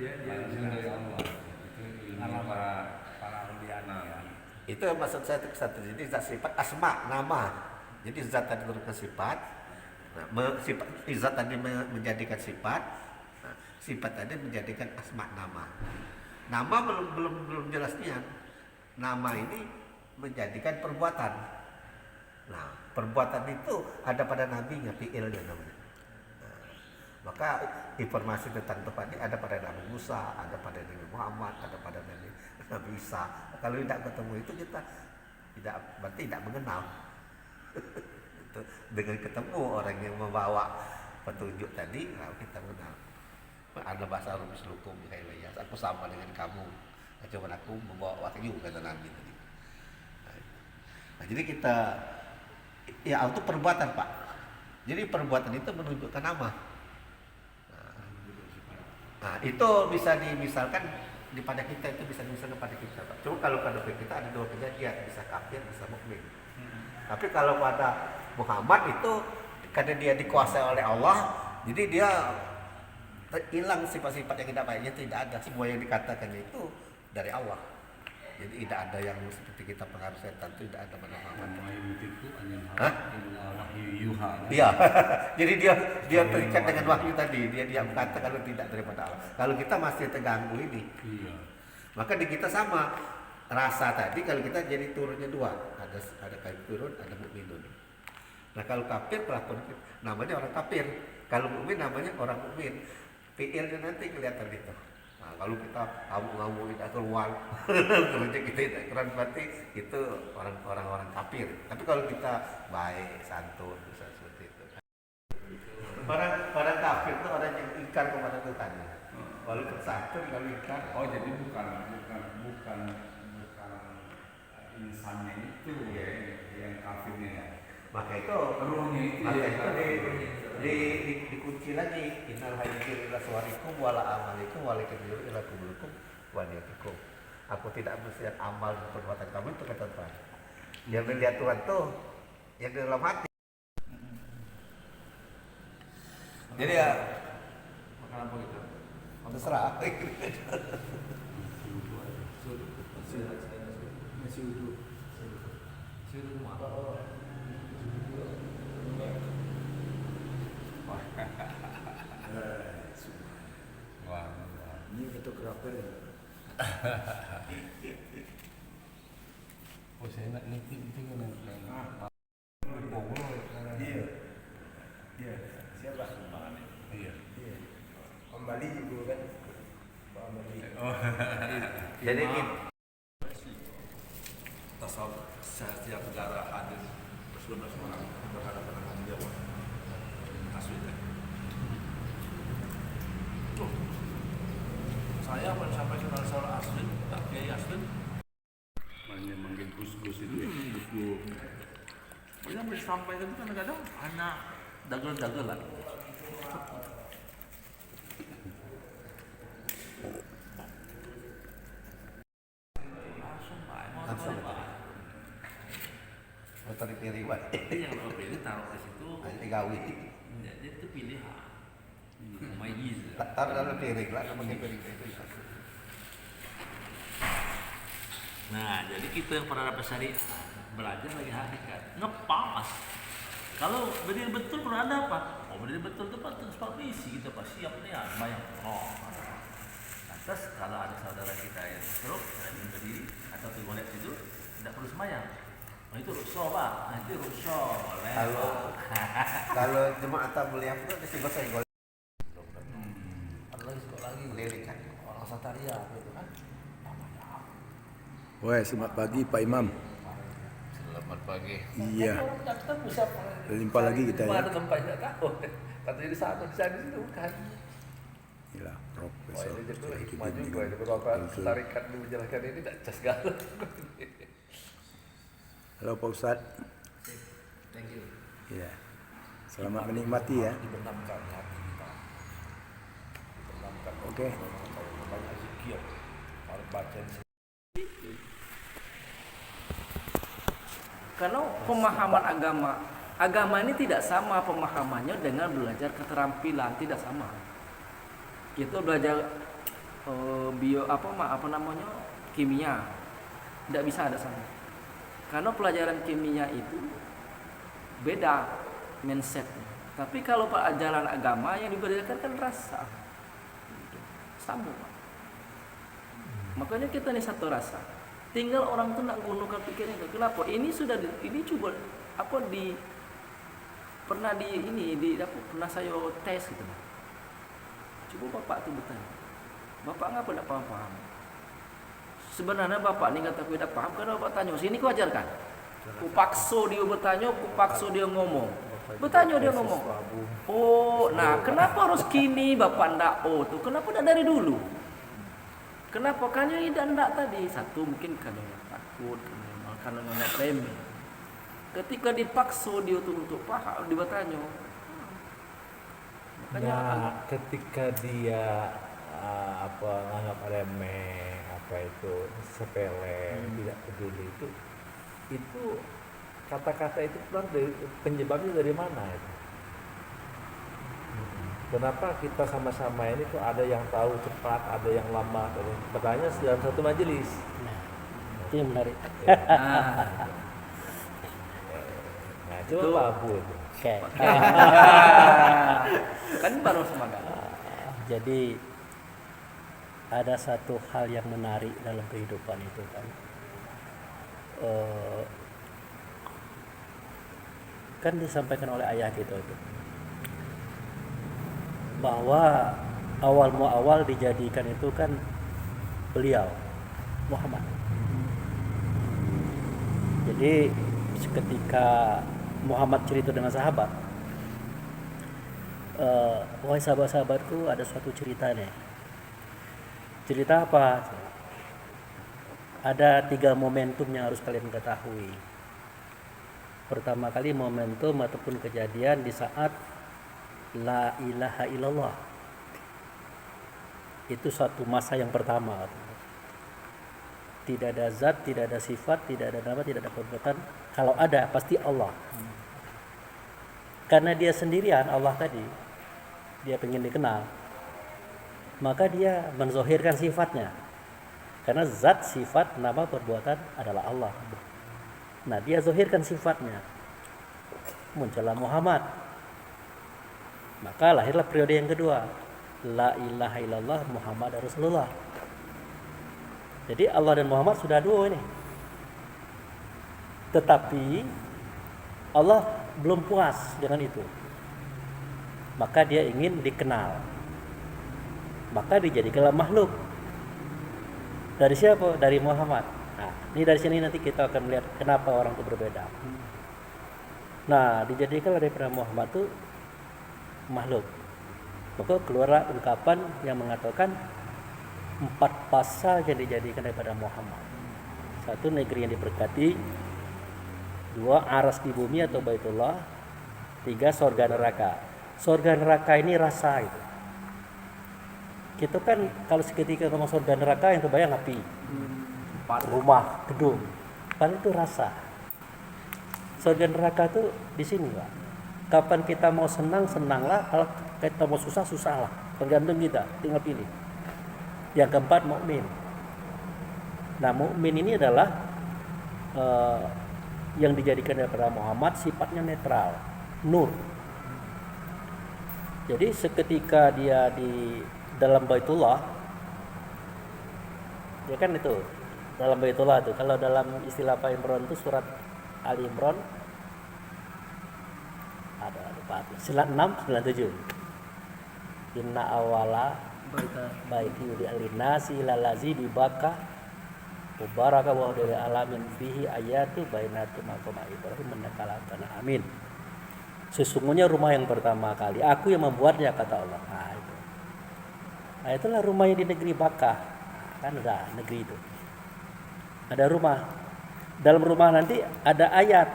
langsung dari Allah. Itu ilmu para auliana. Itu maksud saya itu satu. Jadi sifat asma, nama. Jadi zat tadi menurunkan sifat, sifat zat tadi menjadikan sifat, sifat tadi menjadikan asma nama. Nama belum jelasnya. Nama ini menjadikan perbuatan. Nah, perbuatan itu ada pada nabinya, fi'ilnya namanya. Nah, maka informasi tentang tempat ini ada pada Nabi Musa, ada pada Nabi Muhammad, ada pada Nabi Isa. Kalau tidak ketemu itu kita berarti tidak mengenal. Itu dengan ketemu orang yang membawa petunjuk tadi, nah kita mengenal. Ada bahasa Arab mislukum ya, aku sama dengan kamu. Cuma aku membawa wahyu kata Nabi tadi. Nah, jadi kita ya itu perbuatan Pak. Jadi perbuatan itu menunjukkan nama. Nah, itu bisa dimisalkan pada kita itu bisa dimisalkan pada kita Pak. Cuma kalau pada kita ada dua kejadian, bisa kafir, bisa mukmin. Tapi kalau pada Muhammad itu karena dia dikuasai oleh Allah, jadi dia hilang sifat-sifat yang tidak baiknya, tidak ada. Semua yang dikatakannya itu dari Allah. Jadi tidak ada yang seperti kita pengaruh setan, itu tidak ada pada Muhammad. Iya. Jadi dia terikat dengan wahyu tadi. Dia berkata kalau tidak daripada Allah. Kalau kita masih terganggu ini, maka di kita sama rasa tadi. Kalau kita jadi turunnya dua, ada kafirun, ada mukminun. Nah kalau kafir pelakon namanya orang kafir. Kalau mukmin namanya orang mukmin. Fi'ilnya nanti kelihatan gitu. Nah, kalau kita kamu tidak keluar, kalau kita tidak keren berarti itu orang-orang kafir. Tapi kalau kita baik, santun, bisa seperti itu. Orang kafir itu orang yang ingkar kepada Tuhannya. Walaupun santun kalau ingkar. Oh jadi bukan insannya itu ya, yang kafirnya ya. Maka itu ruhnya itu. Maka itu dikunci lagi. Innal hayyir ila suwarikum wala amalikum wala kabiru ila kubulukum wa niyatikum. Aku tidak melihat amal dan perbuatan kamu itu kata Tuhan. Yang melihat Tuhan tuh yang di dalam hati. Jadi ya makan apa gitu? terserah. Masih udah. Wah, ini fotografer ya. oh saya nak nanti itu kan Dia siapa sumbangannya? iya. Kembali juga kan. Kembali. Oh. Jadi ini tasawuf setiap negara hadir 12 orang berhadapan dengan Jawa aslinya. Saya sampai kenal soal asli, tak kiai asli. Manggil gus-gus itu ya. Yang disampaikan itu kadang-kadang hanya dagel-dagelan. langsung motor dipilih Pak. Yang lo pilih taruh di situ, Nanti gawi. jadi itu pilihan. Mayiz. Taruh dalam piring lah, pakai piring itu. Nah, jadi kita yang pernah dapat syariat belajar lagi hakikat ngepas. Kalau berdiri betul pernah ada apa? Oh berdiri betul itu patut misi kita pas siap nih ya, bayang. Oh. Lantas kalau ada saudara kita yang stroke, yang berdiri atau tergolek itu tidak perlu semayang. Oh itu rusuh Pak, nah, itu rusuh boleh. Kalau jemaah tabligh itu mesti bahasa Inggris. Ada lagi sekolah lagi Keliling kan. orang Sataria gitu kan. Wah, selamat pagi Pak Imam. Selamat pagi. Iya. Kita bisa Berlimpah lagi kita ya. Ada tempat tidak tahu. Katanya di sana di situ bukan. Inilah Wah Profesor ini jadi Syarifudin hikmah juga dengan ini beberapa Abdul. tarikat menjelaskan ini tidak cas galak. Halo Pak Ustadz. Thank you. Iya. Selamat menikmati ya. Dibenamkan hati kita. Dibenamkan. Oke. Banyak zikir. Harus baca. Kalau pemahaman agama ini tidak sama pemahamannya dengan belajar keterampilan, tidak sama. Kita belajar apa namanya, kimia. Tidak bisa ada sana. Karena pelajaran kimia itu beda mindsetnya. Tapi kalau pelajaran agama yang dibedakan kan rasa. Sama. Makanya kita nih satu rasa. Tinggal orang tuh nak gunakan pikiran itu. Kenapa? Ini coba pernah saya tes gitu. Coba bapak tuh bertanya. Bapak ngapa tidak paham? Sebenarnya bapak ini kata aku tidak paham karena bapak tanya sini ku ajarkan. Ku pakso dia bertanya, ku pakso dia ngomong. Bertanya dia ngomong. Oh, nah kenapa harus kini bapak ndak tuh? Kenapa tidak dari dulu? Kenapa? Karena tidak tadi. Satu mungkin karena takut, karena nggak remeh. Ketika dipaksa dia untuk paham, dia bertanya. Makanya ketika dia nganggap remeh, itu sepele, tidak peduli, itu kata-kata itu keluar dari penyebabnya dari mana itu? Kenapa kita sama-sama ini tuh ada yang tahu cepat, ada yang lama, bertanya dalam satu majelis. Itu yang menarik. Nah, coba Bu itu. Oke. kan baru semangat. Jadi ada satu hal yang menarik dalam kehidupan itu kan. Kan disampaikan oleh ayah kita itu bahwa awal dijadikan itu kan beliau Muhammad. Jadi ketika Muhammad cerita dengan sahabat, wahai sahabat-sahabatku, ada suatu cerita nih. Cerita apa? Ada 3 momentum yang harus kalian ketahui. Pertama kali momentum ataupun kejadian di saat La ilaha illallah. Itu suatu masa yang pertama. Tidak ada zat, tidak ada sifat, tidak ada nama, tidak ada perbuatan. Kalau ada pasti Allah. Karena dia sendirian, Allah tadi, dia pengen dikenal, maka dia menzohirkan sifatnya. Karena zat, sifat, nama, perbuatan adalah Allah. Nah, dia zohirkan sifatnya. Muncullah Muhammad. Maka lahirlah periode yang kedua. La ilaha illallah Muhammad Rasulullah. Jadi Allah dan Muhammad sudah dua ini. Tetapi Allah belum puas dengan itu. Maka dia ingin dikenal. Maka dijadikanlah makhluk. Dari siapa? Dari Muhammad. Nah, ini dari sini nanti kita akan melihat kenapa orang itu berbeda. Nah, dijadikanlah daripada Muhammad itu makhluk. Maka keluarlah ungkapan yang mengatakan 4 pasal yang dijadikan daripada Muhammad. 1, negeri yang diberkati. 2, aras di bumi atau Baitullah. 3, surga neraka. Surga neraka ini rasa itu. Kita kan kalau seketika ngomong surga neraka yang terbayang api, rumah, gedung. Paling itu rasa. Surga neraka itu di sini, Pak. Kapan kita mau senang, senanglah. Kalau kita mau susah, susahlah. Tergantung kita, tinggal pilih. Yang keempat, mukmin. Nah, mukmin ini adalah yang dijadikan daripada Muhammad sifatnya netral, nur. Jadi seketika dia di dalam Baitullah, ya kan itu dalam Baitullah itu. Kalau dalam istilah Pak Imran itu surat Ali Imran ada surat 6, 97. Inna awala baiti udi alinasi lalazi bibaka mubaraka wa dari alamin fihi ayatu bainatu maqam Ibrahim menakalana amin. Sesungguhnya rumah yang pertama kali aku yang membuatnya, kata Allah. Nah, itu. Nah, itulah rumah yang di negeri Bakkah. Kan ada negeri itu. Ada rumah. Dalam rumah nanti ada ayat.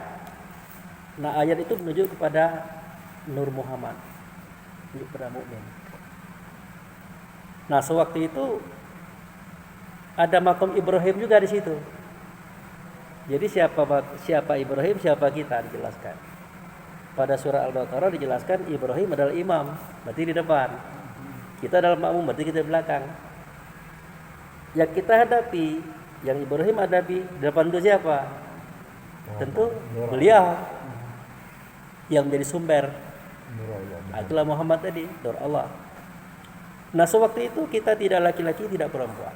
Nah, ayat itu menuju kepada Nur Muhammad. Menuju kepada mukmin. Nah, sewaktu itu ada makam Ibrahim juga di situ. Jadi siapa Ibrahim, siapa kita dijelaskan. Pada surah Al-Baqarah dijelaskan Ibrahim adalah imam, berarti di depan. Kita adalah makmum, berarti kita di belakang. Yang kita hadapi, yang Ibrahim hadapi di depan itu siapa? Tentu beliau yang menjadi sumber. Itulah Muhammad tadi, Nur Allah. Nah, sewaktu itu kita tidak laki-laki, tidak perempuan,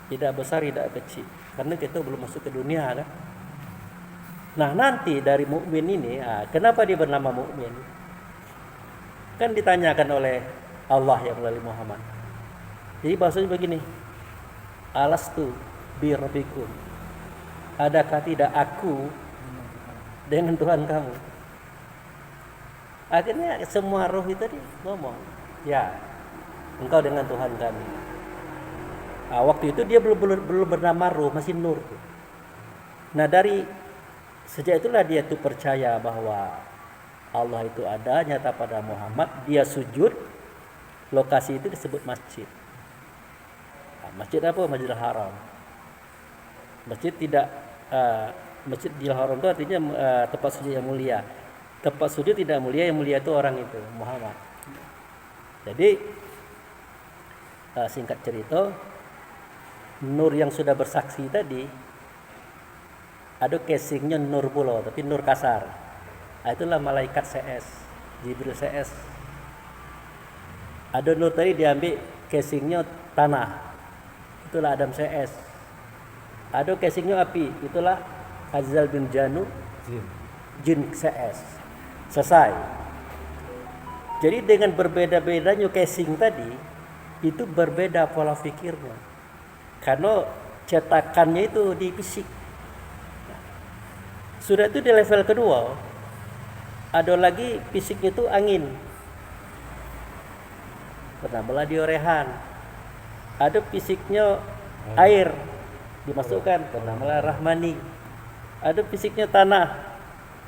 tidak besar, tidak kecil, karena kita belum masuk ke dunia, kan? Nah, nanti dari mukmin ini, kenapa dia bernama mukmin? Kan ditanyakan oleh Allah yang melalui Muhammad. Jadi bahasanya begini, alastu bi rabbikum, adakah tidak aku dengan Tuhan kamu? Akhirnya semua roh itu tadi ngomong, ya, engkau dengan Tuhan kami. Waktu itu dia belum bernama Ruh, masih Nur. Nah, dari sejak itulah dia tuh percaya bahwa Allah itu ada, nyata pada Muhammad. Dia sujud, lokasi itu disebut masjid. Masjid apa? Masjidil Haram. Masjid tidak Masjidil Haram itu artinya tempat sujud yang mulia. Tempat sujud tidak mulia, yang mulia itu orang itu, Muhammad. Jadi singkat cerita, nur yang sudah bersaksi tadi ada casingnya nur pula, tapi nur kasar. Itulah malaikat CS, Jibril CS. Ada nur tadi diambil casingnya tanah, itulah Adam CS. Ada casingnya api, itulah Azal bin Janu, Jin CS. Selesai. Jadi dengan berbeda-bedanya casing tadi, itu berbeda pola pikirnya. Karena cetakannya itu di fisik. Sudah itu di level kedua, ada lagi fisiknya itu angin. Bernamalah diorehan. Ada fisiknya air, dimasukkan, bernamalah rahmani. Ada fisiknya tanah,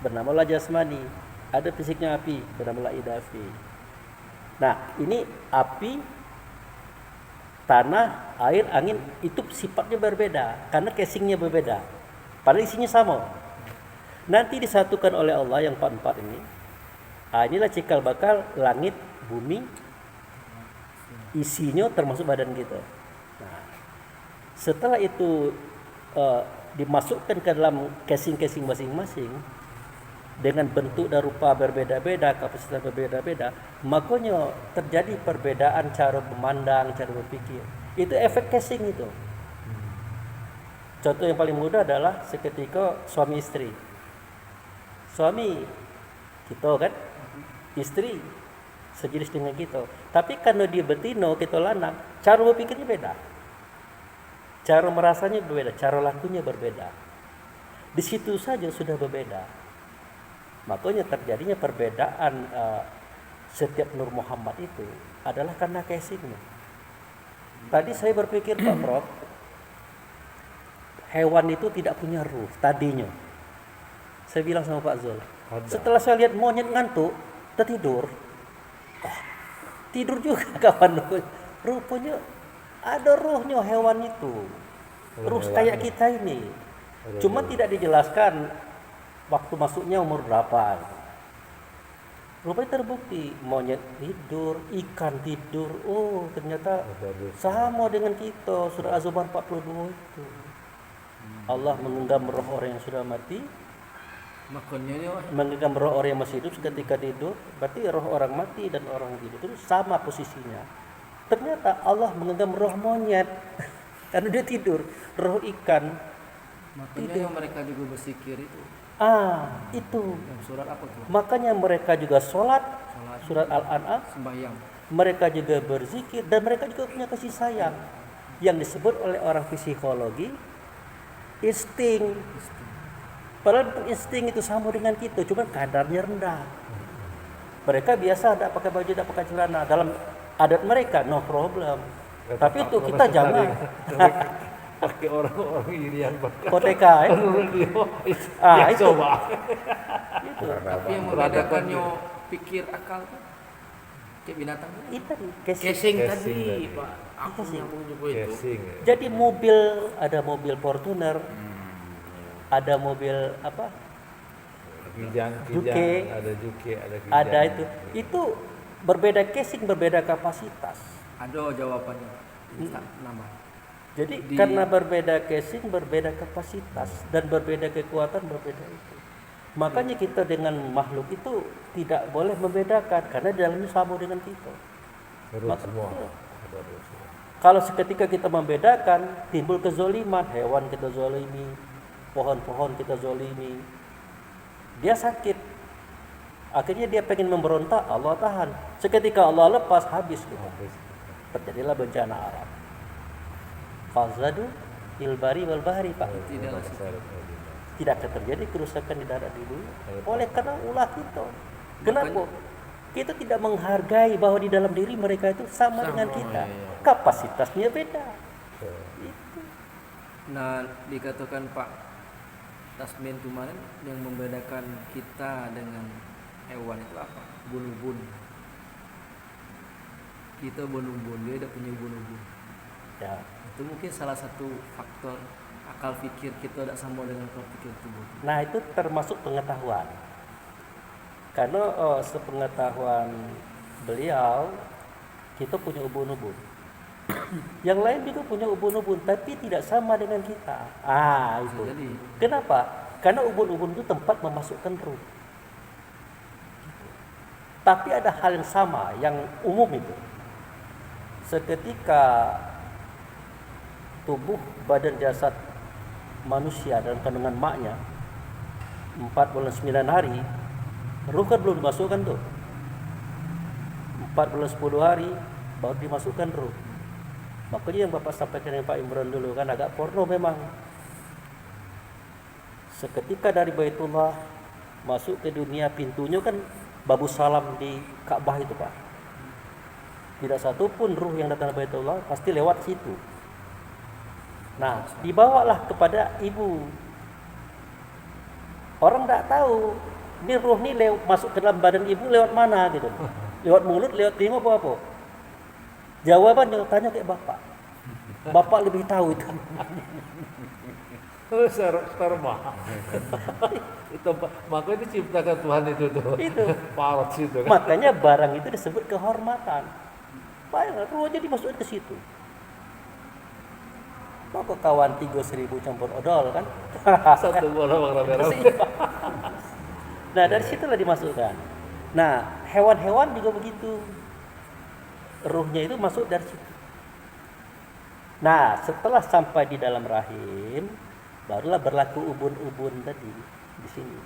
bernamalah jasmani. Ada fisiknya api, bernamalah idafi. Nah, ini api, tanah, air, angin itu sifatnya berbeda karena casingnya berbeda. Padahal isinya sama. Nanti disatukan oleh Allah yang empat-empat ini. Inilah cikal bakal langit, bumi, isinya termasuk badan kita. Nah, setelah itu dimasukkan ke dalam casing-casing masing-masing dengan bentuk dan rupa berbeda-beda, kapasitas berbeda-beda, makanya terjadi perbedaan cara memandang, cara berpikir. Itu efek casing itu. Contoh yang paling mudah adalah seketika suami istri. Suami kita kan, istri sejenis dengan kita. Tapi karena dia betina, kita lanang, cara berpikirnya beda. Cara merasanya berbeda, cara lakunya berbeda. Di situ saja sudah berbeda. Makanya terjadinya perbedaan setiap Nur Muhammad itu adalah karena casingnya. Tadi saya berpikir Pak Prof, hewan itu tidak punya ruh tadinya. Saya bilang sama Pak Zul, setelah saya lihat monyet ngantuk, tertidur. Tidur juga kapan rupanya ada ruhnya hewan itu. Ruh kayak kita ini. Cuma tidak dijelaskan waktu masuknya umur berapa. Rupanya terbukti monyet tidur, ikan tidur. Oh, ternyata sama dengan kita. Surah Az-Zumar 42 itu. Allah menggenggam roh orang yang sudah mati, menggenggam roh orang yang masih hidup ketika tidur. Berarti roh orang mati dan orang hidup itu sama posisinya. Ternyata Allah menggenggam roh monyet karena dia tidur, roh ikan. Makanya yang mereka juga bersikir itu. Itu. Yang surat apa tuh? Makanya mereka juga sholat, surat Al-An'am, Sembahyang. mereka juga berzikir dan mereka juga punya kasih sayang yang disebut oleh orang psikologi insting. Padahal insting itu sama dengan kita, cuma kadarnya rendah. Mereka biasa tidak pakai baju, tidak pakai celana. Dalam adat mereka no problem. Tapi itu kita jangan. Pakai orang-orang ini yang Koteka ya. Itu. Coba. Itu. Tapi yang membedakannya pikir akal tuh kayak binatang. Itu tadi casing. Casing Casing tadi, tadi. Pak. Aku Casing. yang menyebut itu. Casing. Ya. Jadi mobil, ada mobil Fortuner, ada mobil apa? Kijang, Juke. ada juke, ada kijang. Ada itu. Itu berbeda casing, berbeda kapasitas. Ada jawabannya. Nama. Jadi Di- karena berbeda casing, berbeda kapasitas dan berbeda kekuatan, berbeda itu. Makanya kita dengan makhluk itu tidak boleh membedakan karena di dalamnya sama dengan kita. Ruh Maka- semua. iya. Ada ruh semua. Kalau seketika kita membedakan, timbul kezoliman, hewan kita zolimi, pohon-pohon kita zolimi, dia sakit. Akhirnya dia pengen memberontak, Allah tahan. Seketika Allah lepas, habis kita. Habis. Terjadilah bencana alam. Fazadu ilbari wal bahri, Pak. Tidaklah Tidak akan terjadi kerusakan di darat di bumi. Oleh karena ulah kita. Kenapa? Kita tidak menghargai bahwa di dalam diri mereka itu sama dengan kita. Kapasitasnya beda. Itu. Nah, dikatakan Pak Tasmin kemarin yang membedakan kita dengan hewan itu apa? Ubun-ubun. Kita ubun-ubun, dia tidak punya ubun-ubun. Ya. Itu mungkin salah satu faktor akal pikir kita tidak sama dengan akal pikir tubuh. Nah itu termasuk pengetahuan. Karena sepengetahuan beliau kita punya ubun-ubun. Yang lain juga punya ubun-ubun, tapi tidak sama dengan kita. Itu. Jadi Kenapa? Karena ubun-ubun itu tempat memasukkan ruh. Tapi ada hal yang sama, yang umum itu. Seketika tubuh badan jasad manusia dalam kandungan maknya 4 bulan 9 hari, ruh kan belum dimasukkan tuh. 4 bulan 10 hari baru dimasukkan ruh. Makanya yang Bapak sampaikan yang Pak Imran dulu kan agak porno memang. Seketika dari Baitullah masuk ke dunia, pintunya kan babu salam di Ka'bah itu, Pak. Tidak satu pun ruh yang datang dari Baitullah pasti lewat situ. Nah, dibawalah kepada ibu. Orang tidak tahu ini ruh ini masuk ke dalam badan ibu lewat mana gitu. Lewat mulut, lewat telinga apa? Jawabannya tanya ke bapak. Bapak lebih tahu itu. Sperma. Itu makanya diciptakan Tuhan itu tuh. Itu. Parot situ kan. Makanya barang itu disebut kehormatan. Bayangkan ruhnya dimasukkan ke situ. Kok kawan 3.000 campur odol kan? Satu bola warna merah. Nah dari situlah dimasukkan. Nah hewan-hewan juga begitu. Ruhnya itu masuk dari situ. Nah setelah sampai di dalam rahim, barulah berlaku ubun-ubun tadi di sini.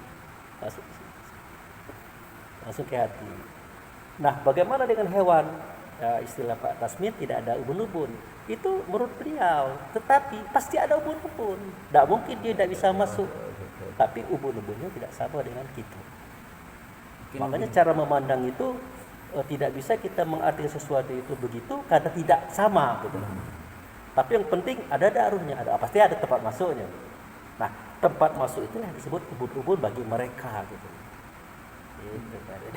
Masuk ke hati. Nah bagaimana dengan hewan? Ya, istilah Pak Tasmin tidak ada ubun-ubun. Itu menurut beliau, tetapi pasti ada ubun-ubun. Tidak mungkin dia tidak bisa masuk. Tapi ubun-ubunnya tidak sama dengan kita. Makanya cara memandang itu tidak bisa kita mengartikan sesuatu itu begitu karena tidak sama gitu. Tapi yang penting ada daruhnya, ada pasti ada tempat masuknya. Nah, tempat masuk itu yang disebut ubun-ubun bagi mereka gitu. Itu tadi.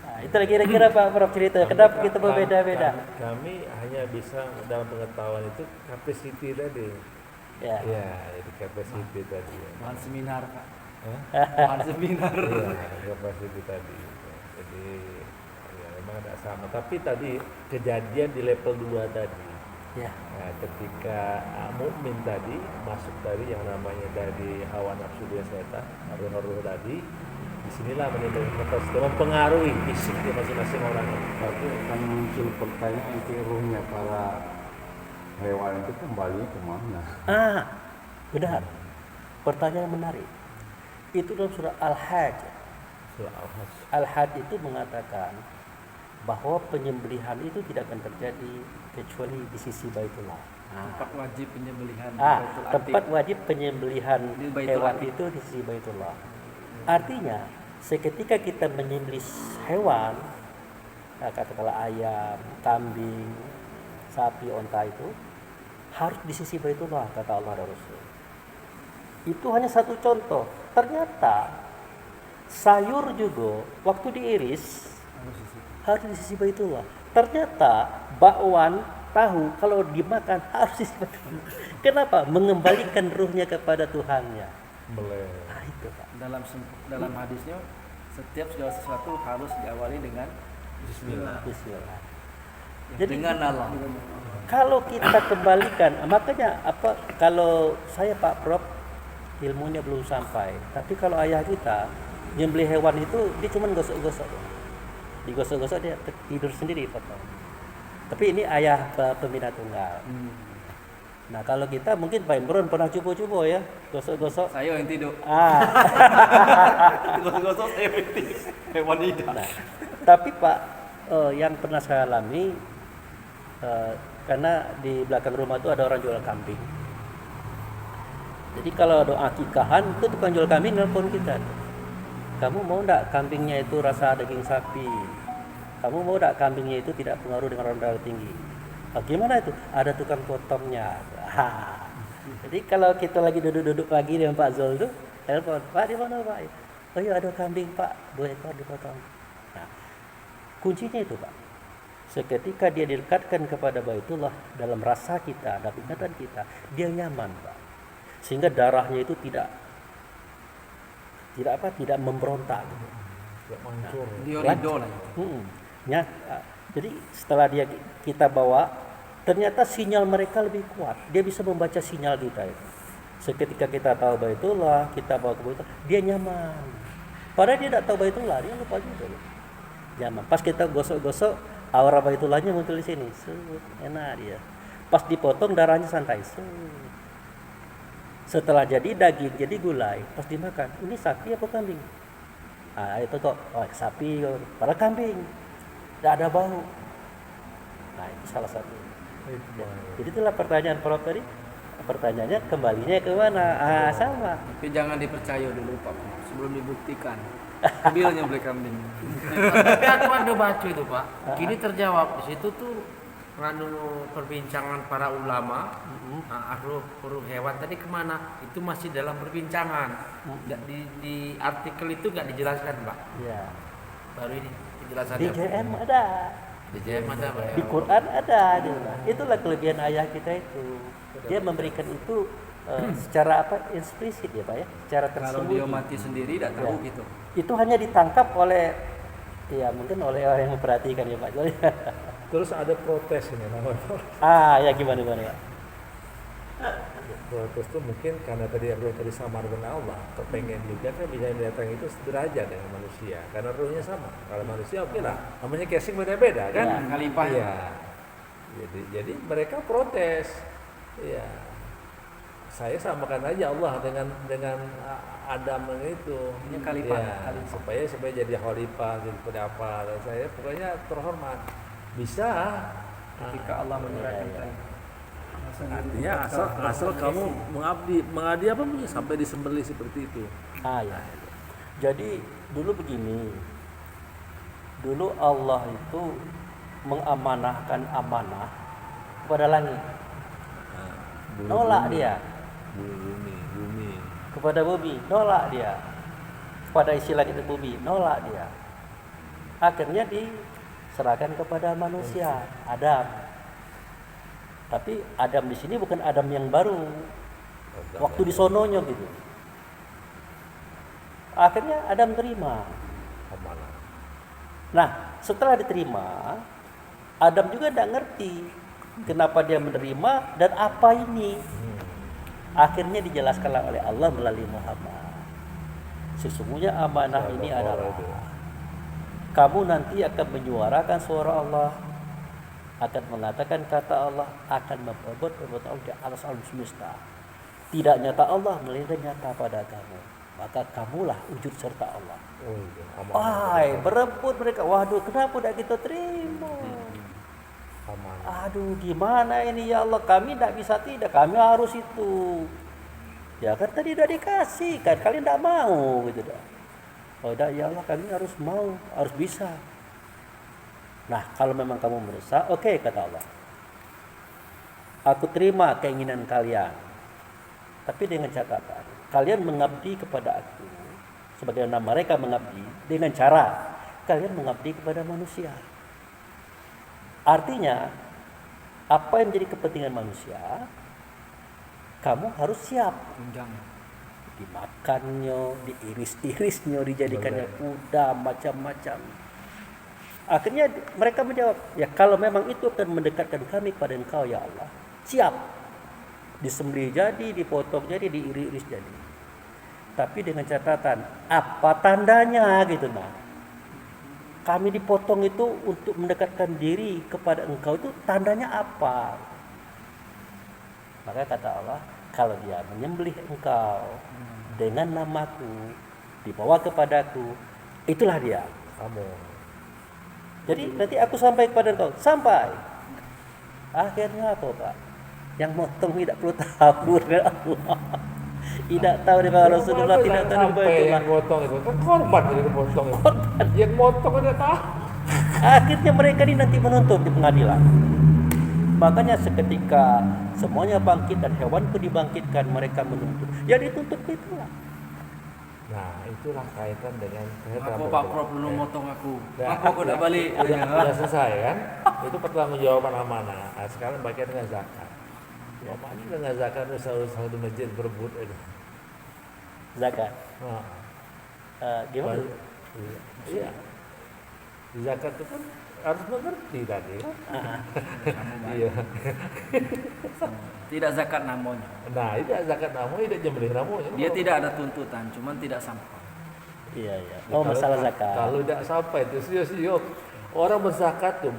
Nah, itu kira-kira Pak Prof cerita kenapa kita berbeda-beda. Kami hanya bisa dalam pengetahuan itu capacity tadi. Ya. Ya, itu capacity tadi. bahan seminar Pak. Hah? Bahan seminar. Iya, capacity tadi. Jadi ya memang ada sama. Tapi tadi kejadian di level 2 tadi. Ya. Nah, ketika mukmin tadi masuk dari yang namanya dari hawa nafsu dia setan, ruh-ruh tadi, disinilah menimbulkan mempengaruhi fisik di masing-masing orang. Tapi kan muncul pertanyaan ke ruhnya para hewan itu kembali kemana? Benar. Pertanyaan menarik. Itu dalam surah Al-Hajj. Surah Al-Hajj. Al-Hajj itu mengatakan bahwa penyembelihan itu tidak akan terjadi kecuali di sisi Baitullah. Tempat wajib penyembelihan di Ah, Baitul tempat Atiq. wajib penyembelihan Di Baitul hewan Atiq. itu di sisi Baitullah. Artinya, seketika kita menyembelih hewan, katakanlah ayam, kambing, sapi, onta itu harus di sisi Baitullah, kata Allah dan Rasul. Itu hanya satu contoh. Ternyata sayur juga waktu diiris harus di sisi Baitullah. Ternyata bakwan, tahu kalau dimakan harus di sisi Baitullah. Kenapa? Mengembalikan ruhnya kepada Tuhannya. Melek. Nah, itu Pak. Dalam hadisnya setiap segala sesuatu harus diawali dengan Bismillah. Bismillah. Jadi dengan Allah. kalau kita kembalikan, makanya apa? Kalau saya Pak Prof ilmunya belum sampai, tapi kalau ayah kita nyembelih hewan itu dia cuma gosok-gosok, digosok-gosok dia tidur sendiri potong. Tapi ini ayah pembina tunggal. Nah kalau kita mungkin Pak Imron pernah cubo-cubo ya, gosok-gosok. Saya yang tidur. Gosok-gosok saya yang tidur. Hewan tidak. Nah, tapi Pak, yang pernah saya alami, karena di belakang rumah itu ada orang jual kambing. Jadi kalau ada akikahan itu tukang jual kambing nelpon kita. Kamu mau enggak kambingnya itu rasa daging sapi? Kamu mau enggak kambingnya itu tidak pengaruh dengan orang darah tinggi? Gimana itu? Ada tukang potongnya. Jadi kalau kita lagi duduk-duduk pagi dengan Pak Zul tuh, telepon, Pak di mana Pak? Oh iya ada kambing Pak, 2 ekor dipotong. Nah, kuncinya itu Pak. Seketika dia dilekatkan kepada Baitullah dalam rasa kita, dalam ingatan kita, dia nyaman Pak. Sehingga darahnya itu tidak memberontak gitu. Tidak mancur. Dia ridho lah. Jadi setelah kita bawa, ternyata sinyal mereka lebih kuat. Dia bisa membaca sinyal kita itu. Seketika kita tahu Baitullah, kita bawa ke Baitullah, dia nyaman. Padahal dia tidak tahu Baitullah, dia lupa juga. Nyaman. Pas kita gosok-gosok, aura Baitullahnya muncul di sini. Enak dia. Pas dipotong darahnya santai. Setelah jadi daging, jadi gulai, pas dimakan, ini sapi apa kambing? Itu kok, sapi, padahal kambing. Tidak ada bau. Nah itu salah satu. Jadi itulah pertanyaan Prof tadi. Pertanyaannya kembalinya ke mana? Sama. Tapi jangan dipercaya dulu Pak, sebelum dibuktikan. Ambilnya beli kambing. Tapi aku ada baca itu Pak. Kini terjawab di situ tuh nganu perbincangan para ulama, huruf hewan tadi kemana? Itu masih dalam perbincangan. Di artikel itu nggak dijelaskan Pak. Ya. Baru ini penjelasannya. Di JM ada. Di JM ada Pak. Di Quran ada. Itulah kelebihan ayah kita itu. Dia memberikan itu secara eksplisit ya Pak ya, secara Kalau tersembunyi. dia mati sendiri tidak tahu gitu. Itu hanya ditangkap oleh mungkin oleh orang yang memperhatikan ya Pak. Terus ada protes ini namanya. Ya gimana Pak? Protes itu mungkin karena tadi roh tadi samar dengan Allah, kepengen juga kan bisa datang itu sederajat dengan manusia, karena rohnya sama. Kalau manusia oke lah, namanya casing beda-beda kan? Ya, khalifah. Iya. Jadi mereka protes. Ya. Saya samakan aja Allah dengan Adam itu. Ini khalifah. Ya, supaya jadi khalifah gitu seperti apa. Dan saya pokoknya terhormat. Bisa Ketika Allah menyerahkan artinya asal kamu mengabdi apa punya sampai disembelih seperti itu. Ya. Jadi dulu begini. Dulu Allah itu mengamanahkan amanah kepada langit. Nolak dia. Bumi. Kepada bumi, nolak dia. Kepada isi langit dan bumi, nolak dia. Akhirnya diserahkan kepada manusia, Adam. Tapi Adam di sini bukan Adam yang baru. Waktu di sononya gitu. Akhirnya Adam terima. Amanah. Nah, setelah diterima, Adam juga tidak ngerti kenapa dia menerima dan apa ini. Akhirnya dijelaskanlah oleh Allah melalui Muhammad. Sesungguhnya amanah ini adalah kamu nanti akan menyuarakan suara Allah, akan mengatakan kata Allah, akan memperbuat perbuatan Allah di atas alam semesta. Tidak nyata Allah, melainkan nyata pada kamu. Maka kamulah wujud serta Allah. Berebut mereka. Waduh, kenapa tidak kita terima? Aduh, gimana ini ya Allah? Kami tidak bisa tidak. Kami harus itu. Ya kan tadi udah dikasih kan, kalian tidak mau gitu dah. Oh dah ya Allah, kami harus mau, harus bisa. Nah, kalau memang kamu merasa, oke, kata Allah. Aku terima keinginan kalian. Tapi dengan catatan, kalian mengabdi kepada aku sebagaimana mereka mengabdi dengan cara kalian mengabdi kepada manusia. Artinya, apa yang menjadi kepentingan manusia, kamu harus siap. Dimakannya, diiris-irisnya, dijadikannya kuda, macam-macam. Akhirnya mereka menjawab, ya kalau memang itu akan mendekatkan kami kepada Engkau ya Allah, siap. Disembelih jadi, dipotong jadi, diiris jadi. Tapi dengan catatan, apa tandanya gitu nah. Kami dipotong itu untuk mendekatkan diri kepada Engkau, itu tandanya apa? Maka kata Allah, kalau dia menyembelih Engkau dengan namaku, dibawa kepadaku, itulah dia. Kamu. Jadi nanti aku sampai kepada Engkau, sampai. Akhirnya apa Pak? Yang motong tidak perlu tahu dengan Allah. Tidak tahu dengan Rasulullah, tidak tahu sampai itu. yang motong itu kan korban dari motong itu. Yang motong udah tahu. Akhirnya mereka ini nanti menuntut di pengadilan. Makanya seketika semuanya bangkit dan hewan pun dibangkitkan, mereka menuntut. Ya dituntut itulah. Nah, itulah kaitan dengan Aku Pak Prof dulu motong aku. Nah, Aku udah balik. Udah selesai kan? Itu pertanggungjawaban amanah. Nah, sekarang bagian dengan zakat. Ya, ini dengan zakat itu selalu di masjid berebut itu. Zakat. Nah, Gimana? Iya. Zakat itu kan harus mengerti tadi kan? Iya. Tidak zakat namanya. Nah, itu zakat namanya, tidak nyembelih namanya. Dia tidak ada tuntutan, cuman tidak sampai. Iya, iya. Oh, masalah zakat. Kalau tidak sampai itu sio-sio. Orang berzakat tuh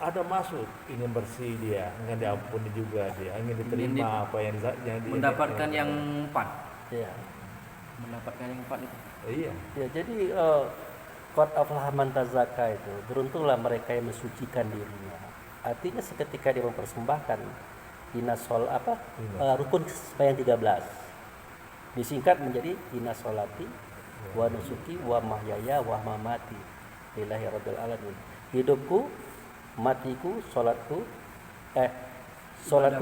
ada maksud ingin bersih dia, ingin diampuni juga dia, ingin diterima apa yang Mendapatkan yang 4. Iya. Mendapatkan yang 4 itu. Iya. Ya, jadi Qad aflaha man tazakka itu, beruntunglah mereka yang mensucikan dirinya. Artinya seketika dia mempersembahkan inasol rukun yang 13. Disingkat menjadi inasolati wa nusuki wa mahyaya wa mamati lillahi rabbil alamin. Hidupku, matiku, salatku,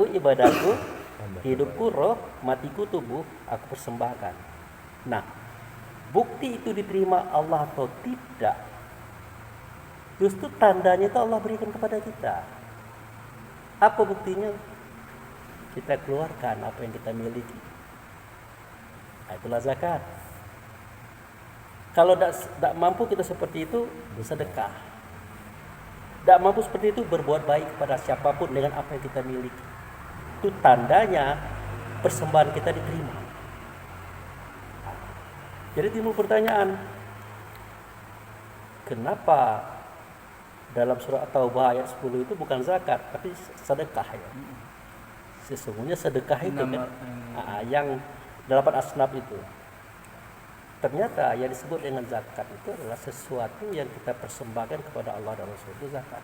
ibadahku, hidupku roh, matiku tubuh, aku persembahkan. Nah, bukti itu diterima Allah atau tidak, justru tandanya itu Allah berikan kepada kita. Apa buktinya? Kita keluarkan apa yang kita miliki. Nah, itulah zakat. Kalau tidak mampu kita seperti itu, sedekah. Tidak mampu seperti itu, berbuat baik kepada siapapun dengan apa yang kita miliki. Itu tandanya persembahan kita diterima. Jadi timbul pertanyaan, kenapa dalam surah At-Taubah ayat 10 itu bukan zakat, tapi sedekah ya? Sesungguhnya sedekah itu kan yang 8 asnaf itu. Ternyata yang disebut dengan zakat itu adalah sesuatu yang kita persembahkan kepada Allah dan Rasul, itu zakat.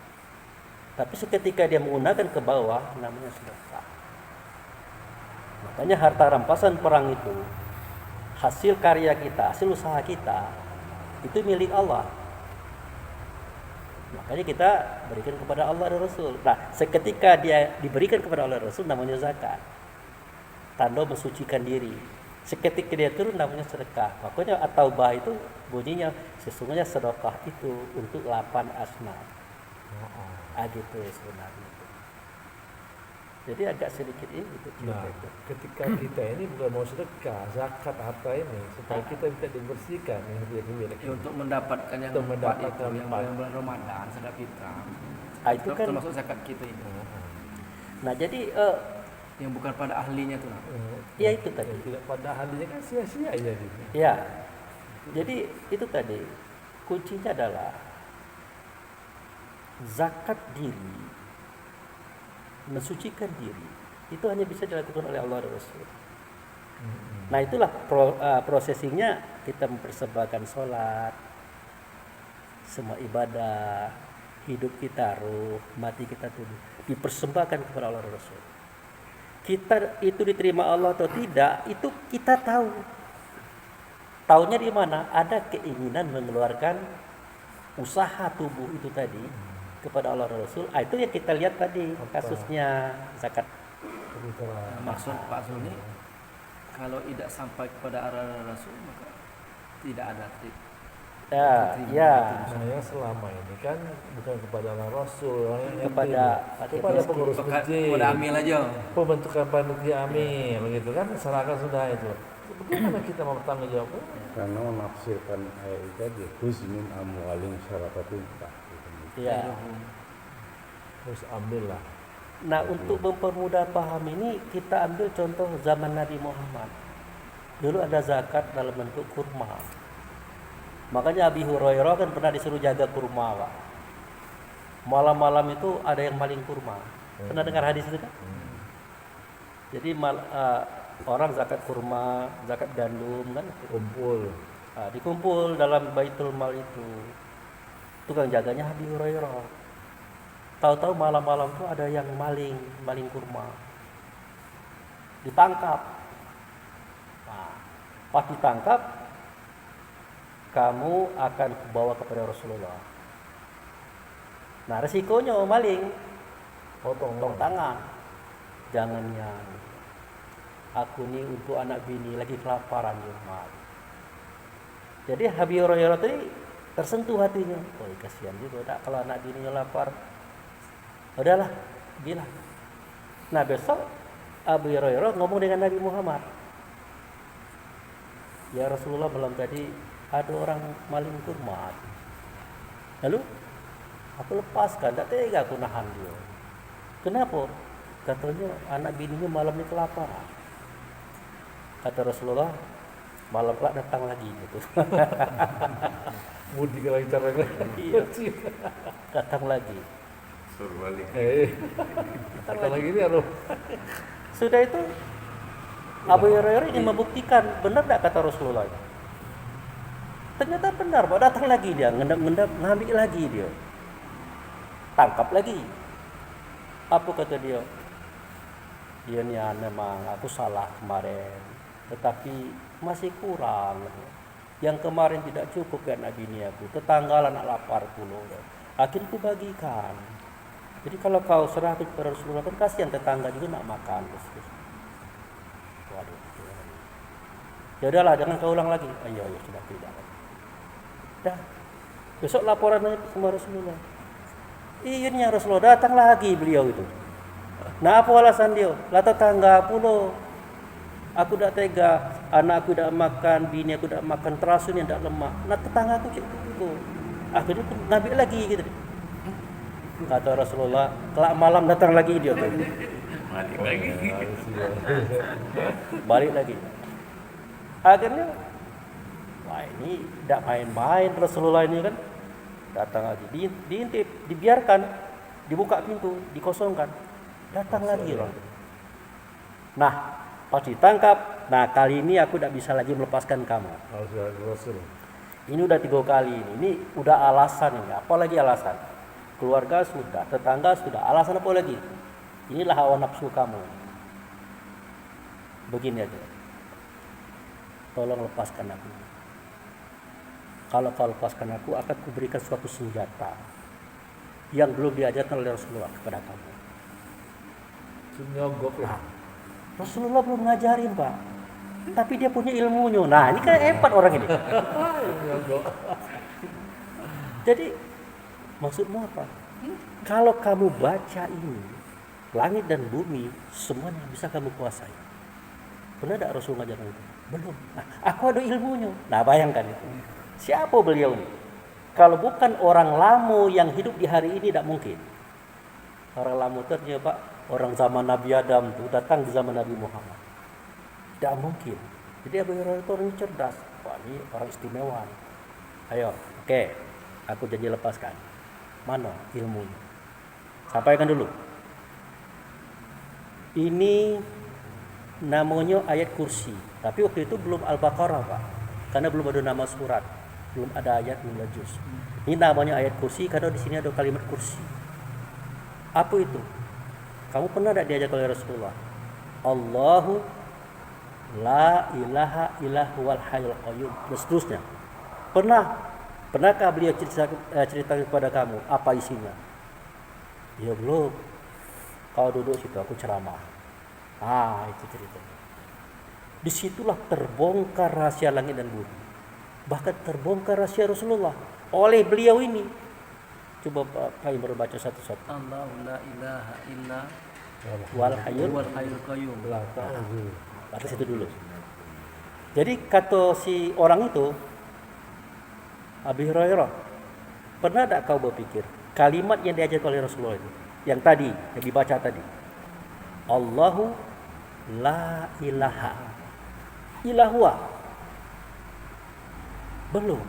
Tapi seketika dia menggunakan ke bawah, namanya sedekah. Makanya harta rampasan perang itu, hasil karya kita, hasil usaha kita, itu milik Allah. Makanya kita berikan kepada Allah dan Rasul. Nah, seketika dia diberikan kepada Allah dan Rasul, namanya zakat. Tanda mensucikan diri. Seketika dia turun, namanya sedekah. Makanya At-Taubah itu bunyinya, sesungguhnya sedekah itu untuk 8 asnaf. Gitu sebenarnya. Jadi agak sedikit ini gitu. Nah, ketika kita ini bukan mau sedekah, zakat harta ini supaya kita bisa dibersihkan Ya, untuk mendapatkan yang Untuk 4 mendapatkan itu, yang 4. bulan Ramadan, sedekah fitrah. Itu kan termasuk zakat kita ini. Nah, jadi Yang bukan pada ahlinya tuh. ya itu tadi. tidak pada halinya kan sia-sia aja gitu. Ya. Jadi itu tadi kuncinya adalah zakat diri, mensucikan diri, itu hanya bisa dilakukan oleh Allah dan Rasul. Nah, itulah prosesinya, kita mempersembahkan sholat, semua ibadah, hidup kita, ruh, mati kita, tubuh, dipersembahkan kepada Allah dan Rasul. Kita itu diterima Allah atau tidak, itu kita tahu. Taunya di mana? Ada keinginan mengeluarkan usaha tubuh itu tadi kepada Allah dan Rasul. Itu yang kita lihat tadi kasusnya zakat. Maksud Pak Zul ini, kalau tidak sampai kepada arah Rasul, maka tidak ada Ya. Saya selama ini kan bukan kepada Allah Rasul, Kepada pengurus masjid, kepada amil aja. pembentukan panitia amin, begitu kan, serahkan sudah itu. Bagaimana kita mau bertanggung jawab? Karena menafsirkan ayat itu tadi, khuz min amwalin syarakatin tak. Ya. Harus ambil lah. Nah, untuk mempermudah paham ini kita ambil contoh zaman Nabi Muhammad. Dulu ada zakat dalam bentuk kurma. Makanya Abi Hurairah kan pernah disuruh jaga kurma, Pak. Malam-malam itu ada yang maling kurma. Pernah dengar hadis itu kan? Jadi orang zakat kurma, zakat gandum kan Kumpul. dikumpul dalam Baitul Mal itu. Tukang jaganya Abi Hurairah. Tahu-tahu malam-malam tuh ada yang maling kurma. Ditangkap. Nah, pas ditangkap, kamu akan kubawa kepada Rasulullah. Nah, resikonya maling, potong tangan. Jangan yang aku ini untuk anak bini lagi kelaparan di rumah. Jadi Abi Hurairah tadi tersentuh hatinya. Oh, kasihan juga kalau anak bininya lapar. Udahlah, gila. Nah, besok Abu Hurairah ngomong dengan Nabi Muhammad. Ya Rasulullah, malam tadi ada orang maling kurma. Lalu aku lepaskan, tak tega aku nahan dia. Kenapa? Katanya anak bininya malam ini kelaparan. Kata Rasulullah, malam kelak datang lagi gitu. Mudik lagi caranya. Iya. Datang lagi. Suruh balik. Kata lagi ini aduh. Sudah itu Abu Hurairah ingin membuktikan benar tak kata Rasulullah. Ternyata benar, Pak. Datang lagi dia, ngendap-ngendap, ngambil lagi dia. Tangkap lagi. Apa kata dia? Iya nih, memang aku salah kemarin, tetapi masih kurang. Yang kemarin tidak cukup kan Nabi ini aku. Tetangga nak lapar puluh. Akhirnya aku bagikan. Jadi kalau kau serah kepada Rasulullah kan kasihan tetangga juga nak makan. Waduh. Ya udahlah, jangan kau ulang lagi. Ayo, sudah tidak. Dah. Besok laporan lagi sama Rasulullah. Iya nih Rasulullah, datang lagi beliau itu. Nah, apa alasan dia? Lah tetangga pula. Aku tidak tega, anak aku tidak makan, bini aku tidak makan, terasun yang tidak lemak. Nah, tetangga aku cek itu. Akhirnya ngambil lagi gitu. Kata Rasulullah, kelak malam datang lagi dia tuh. Balik lagi. Balik lagi. Akhirnya, wah ini tidak main-main Rasulullah ini kan. Datang lagi, diintip, dibiarkan, dibuka pintu, dikosongkan. Datang lagi orang. Nah, pas ditangkap, nah kali ini aku tidak bisa lagi melepaskan kamu. Rasul. Ini udah 3 kali ini. Ini udah alasan ini. Apalagi alasan? Keluarga sudah, tetangga sudah. Alasan apa lagi? Inilah hawa nafsu kamu. Begini aja. Tolong lepaskan aku. Kalau kau lepaskan aku, akan kuberikan suatu senjata yang belum diajarkan oleh Rasulullah kepada kamu. Nyogok lah. Rasulullah belum ngajarin, Pak. Tapi dia punya ilmunya. Nah, ini kan hebat orang ini. Jadi maksudmu apa? Kalau kamu baca ini, langit dan bumi semuanya bisa kamu kuasai. Pernah tak Rasul ngajarin itu? Belum. Nah, aku ada ilmunya. Nah, bayangkan itu. Siapa beliau ini? Kalau bukan orang lama yang hidup di hari ini, tidak mungkin. Orang lama ternyata, Pak, orang zaman Nabi Adam itu datang di zaman Nabi Muhammad. Tidak mungkin. Jadi Abu Hurairah itu orang cerdas. Wah, ini orang istimewa. Ayo, oke. Aku janji lepaskan. Mana ilmunya? Sampaikan dulu. Ini namanya ayat kursi. Tapi waktu itu belum Al-Baqarah, Pak. Karena belum ada nama surat. Belum ada ayat, belum ada juz. Ini namanya ayat kursi karena di sini ada kalimat kursi. Apa itu? Kamu pernah tidak diajak oleh Rasulullah? Allahu la ilaha illa huwal hayyul qayyum. Dan seterusnya. Pernahkah beliau ceritakan kepada kamu apa isinya? Ya belum. Kau duduk situ, aku ceramah. Itu ceritanya. Disitulah terbongkar rahasia langit dan bumi. Bahkan terbongkar rahasia Rasulullah oleh beliau ini. Coba Pak Imran baca satu-satu. Allahu la ilaha illa Wal hayyul qayyum. Batas itu dulu. Jadi kata si orang itu, Abi Hurairah, pernah tak kau berpikir kalimat yang diajarkan oleh Rasulullah itu. Yang tadi, yang dibaca tadi. Allahu la ilaha illahua. Belum.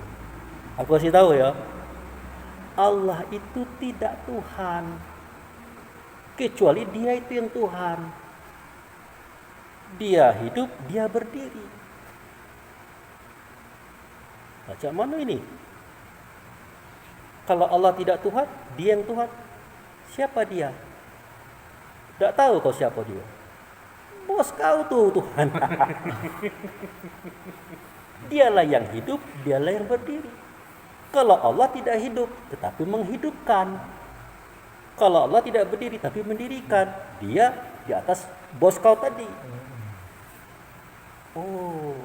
Aku kasih tahu ya. Allah itu tidak Tuhan. Kecuali Dia itu yang Tuhan. Dia hidup, Dia berdiri. Macam mana ini? Kalau Allah tidak Tuhan, Dia yang Tuhan. Siapa Dia? Tak tahu kau siapa Dia. Bos kau tuh Tuhan. Dialah yang hidup, Dialah yang berdiri. Kalau Allah tidak hidup, tetapi menghidupkan. Kalau Allah tidak berdiri, tapi mendirikan. Dia di atas bos kau tadi. Oh,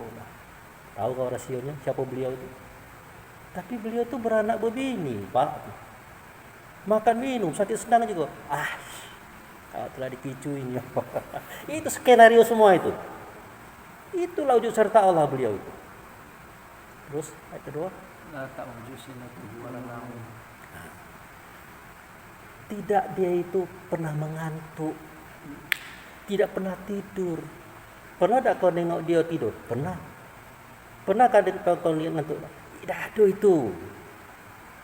tahu kau rasionya siapa beliau itu? Tapi beliau itu beranak berbini, Pak. Makan minum, sakit senang juga. Kalau telah dikicuin ya. Itu skenario semua itu. Itulah wujud serta Allah beliau itu. Terus ayat kedua, La ta'uju sinatuhu wa la naum. tidak dia itu pernah mengantuk, tidak pernah tidur. Pernah tak kau nengok dia tidur? Pernah. Pernah kan kau lihat ngantuk? Tidak ada itu.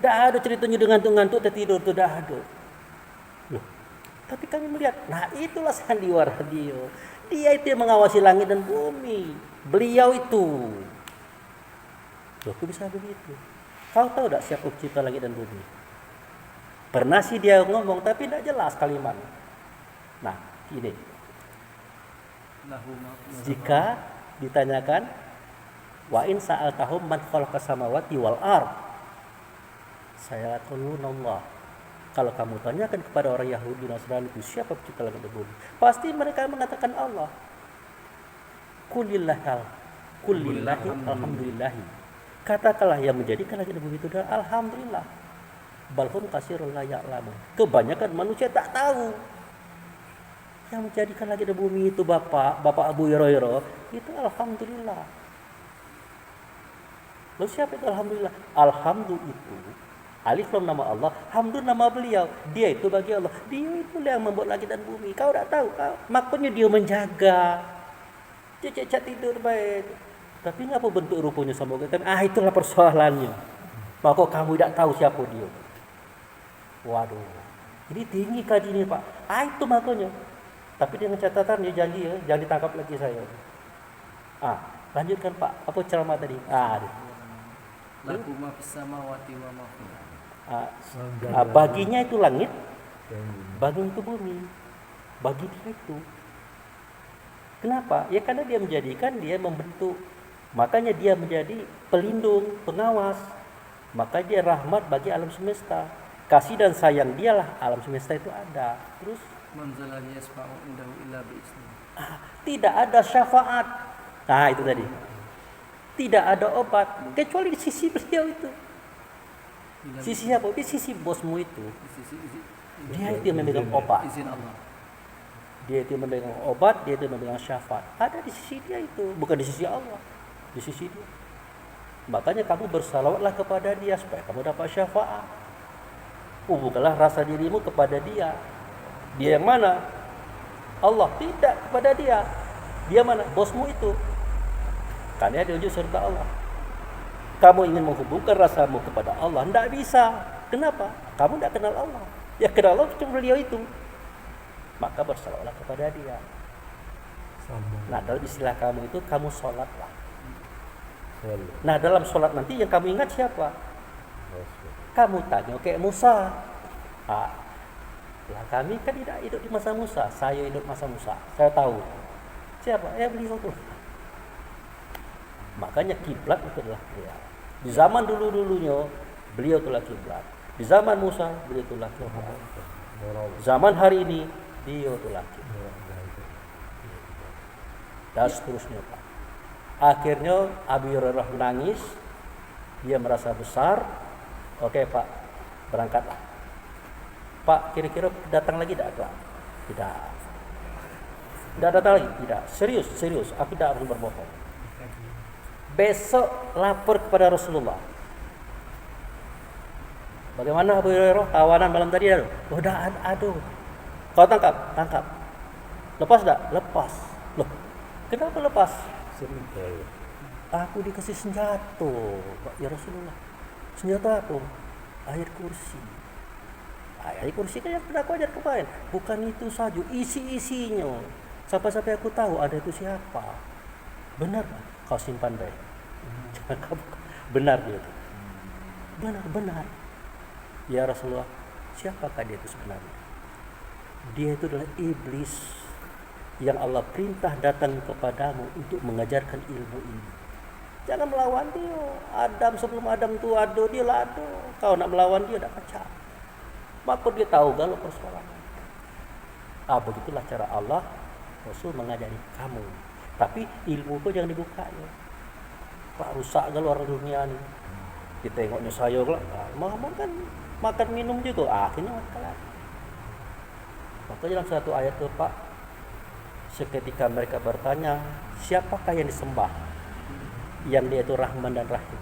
Tidak ada ceritanya dengan ngantuk tertidur itu, tidak ada. Loh, tapi kami melihat, nah itulah sandiwara dia. Dia itu yang mengawasi langit dan bumi. Beliau itu. Loh, kok bisa begitu? Kau tahu tak siapa pencipta langit dan bumi? Pernah sih dia ngomong, tapi tidak jelas kalimat. Nah, ini. Lahu ma Jika ditanyakan, wa in sa'altahum man khalaqas samawati wal ard, saya yaquluna Allah. Kalau kamu tanyakan kepada orang Yahudi Nasrani itu siapa pencipta langit dan bumi, pasti mereka mengatakan Allah. Kulillahi alhamdulillahi. Katakanlah yang menjadikan langit dan bumi itu adalah alhamdulillah. Balhum kasirun la ya'lamun. Kebanyakan manusia tak tahu. Yang menjadikan langit dan bumi itu Bapak Abu Hurairah itu alhamdulillah. Lalu siapa itu alhamdulillah? Alhamdulillah itu alif lam nama Allah, hamdun nama beliau. Dia itu bagi Allah. Dia itu yang membuat langit dan bumi. Kau tak tahu, makanya dia menjaga. Cecek tidur baik. Tapi ngapa bentuk rupanya sama kita? Itulah persoalannya. Maka kamu tidak tahu siapa dia. Waduh, ini tinggi kaji ini Pak. Itu makanya. Tapi dengan catatan dia janji ya, jangan ditangkap lagi saya. Lanjutkan Pak. Apa ceramah tadi? lahu ma fis samawati wa ma fil ardh. Baginya itu langit, bagi itu bumi, bagi dia itu. Kenapa? Ya karena dia menjadikan, dia membentuk. Makanya dia menjadi pelindung, pengawas. Maka dia rahmat bagi alam semesta. Kasih dan sayang dialah alam semesta itu ada. Terus Man zalal yasfa'u indahu illa bi izni. tidak ada syafaat. Nah itu tadi. Tidak ada obat kecuali di sisi beliau itu. Sisi apa? Di sisi bosmu itu. Dia itu yang memegang obat. Izin Allah. Dia itu yang memegang obat, dia itu yang memegang syafaat. Ada di sisi dia itu, bukan di sisi Allah. Di sisi dia. Makanya kamu bersalawatlah kepada dia supaya kamu dapat syafaat. Bukanlah rasa dirimu kepada dia. Dia yang mana? Allah. Tidak kepada dia. Dia mana? Bosmu itu. Karena dia wujud serta Allah. Kamu ingin menghubungkan rasamu kepada Allah, tidak bisa. Kenapa? Kamu tidak kenal Allah. Ya kenal Allah cuma beliau itu. Maka bersalawatlah kepada dia. Nah dalam istilah kamu itu, kamu sholatlah. Nah dalam sholat nanti yang kamu ingat siapa? Kamu tanya kayak Musa. Lah kami kan tidak hidup di masa Musa. Saya hidup masa Musa. Saya tahu. Siapa? Beliau tuh. Makanya kiblat itu adalah beliau. Di zaman dulu-dulunya beliau itulah kiblat. Di zaman Musa beliau itulah kiblat. Zaman hari ini beliau itulah kiblat. Dan seterusnya Pak. Akhirnya Abu Hurairah menangis. Dia merasa besar. Oke Pak, berangkatlah. Pak, kira-kira datang lagi tidak? Tidak. Tidak datang lagi? Tidak. Serius. Aku tidak akan berbohong. Besok lapor kepada Rasulullah. Bagaimana Abu Hurairah? Tawanan malam tadi aduh. Aduh. Kau tangkap. Lepas tak? Lepas. Loh, kenapa lepas? Cerita ya. Aku dikasih senjata, ya Rasulullah. Senjata apa? Ayat kursi. Ayat kursi kan yang pernah aku ajar kemarin. Bukan itu saja, isi-isinya. Sampai-sampai aku tahu ada itu siapa. Benar, kau simpan baik. Jangan kau buka. Benar dia itu. Benar. Ya Rasulullah, siapakah dia itu sebenarnya? Dia itu adalah iblis yang Allah perintah datang kepadamu untuk mengajarkan ilmu ini. Jangan melawan dia. Adam sebelum Adam tu ada, dia lah ada. Kau nak melawan dia dah kacau. Maka dia tahu kalau persoalan. Begitulah cara Allah Rasul mengajari kamu. Tapi ilmu kau jangan dibuka ya. Pak rusak kalau orang dunia ni. Kita tengoknya saya kalau Muhammad kan makan minum juga. Akhirnya makan. Maka dalam satu ayat itu Pak, seketika mereka bertanya, siapakah yang disembah? Yang dia itu Rahman dan Rahim.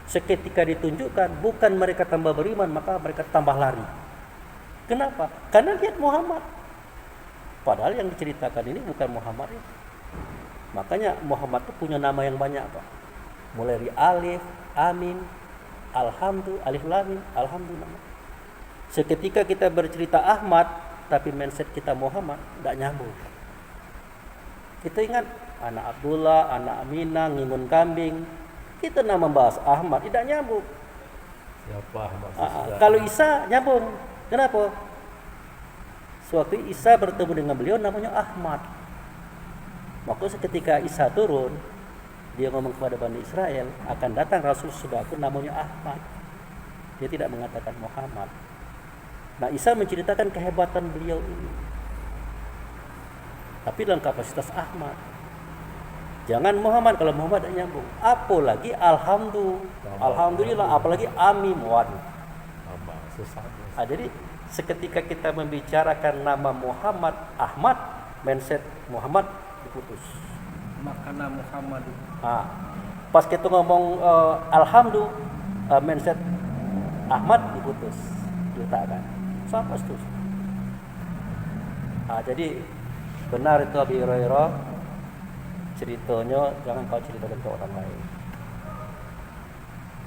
Seketika ditunjukkan, bukan mereka tambah beriman, maka mereka tambah lari. Kenapa? Karena lihat Muhammad. Padahal yang diceritakan ini bukan Muhammad itu. Makanya Muhammad itu punya nama yang banyak Pak. Mulai dari Alif, Amin, Alhamdulillah, Alif Lam, Alhamdulillah. Seketika kita bercerita Ahmad, tapi mindset kita Muhammad, tidak nyambung. Kita ingat anak Abdullah, anak Aminah, ngimun kambing. Kita nak membahas Ahmad, tidak nyambung. Siapa Ahmad? Kalau Isa nyambung. Kenapa? Sewaktu Isa bertemu dengan beliau namanya Ahmad. Maka seketika Isa turun, dia ngomong kepada Bani Israel, akan datang Rasul sudahku namanya Ahmad. Dia tidak mengatakan Muhammad. Nah, Isa menceritakan kehebatan beliau ini. Tapi dalam kapasitas Ahmad. Jangan Muhammad, kalau Muhammad tidak nyambung. Apalagi Alhamdulillah, apalagi Amin. Waduh. Jadi seketika kita membicarakan nama Muhammad, Ahmad, mindset Muhammad diputus. Makna Muhammad. Pas kita ngomong Alhamdulillah, mindset Ahmad diputus, diletakkan. Siapa itu? Jadi benar itu Abi Hurairah ceritanya, jangan kau ceritakan ke orang lain.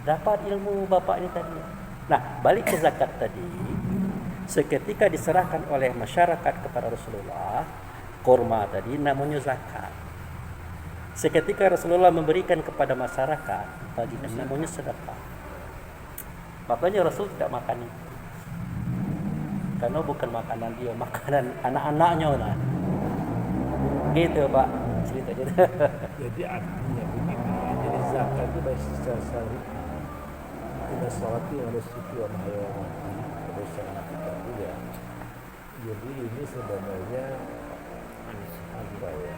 Dapat ilmu bapak ini tadi. Nah, balik ke zakat tadi. Seketika diserahkan oleh masyarakat kepada Rasulullah, kurma tadi namanya zakat. Seketika Rasulullah memberikan kepada masyarakat, bagikan namanya sedekah. Makanya Rasul tidak makan itu. Karena bukan makanan dia, makanan anak-anaknya lah. Gitu Pak ceritanya. Jadi artinya begini. Jadi zakat itu baik secara syar'i. Kita salati oleh suci wa mahayawati. Terus sangat kita juga. Jadi ini sebenarnya apa ya?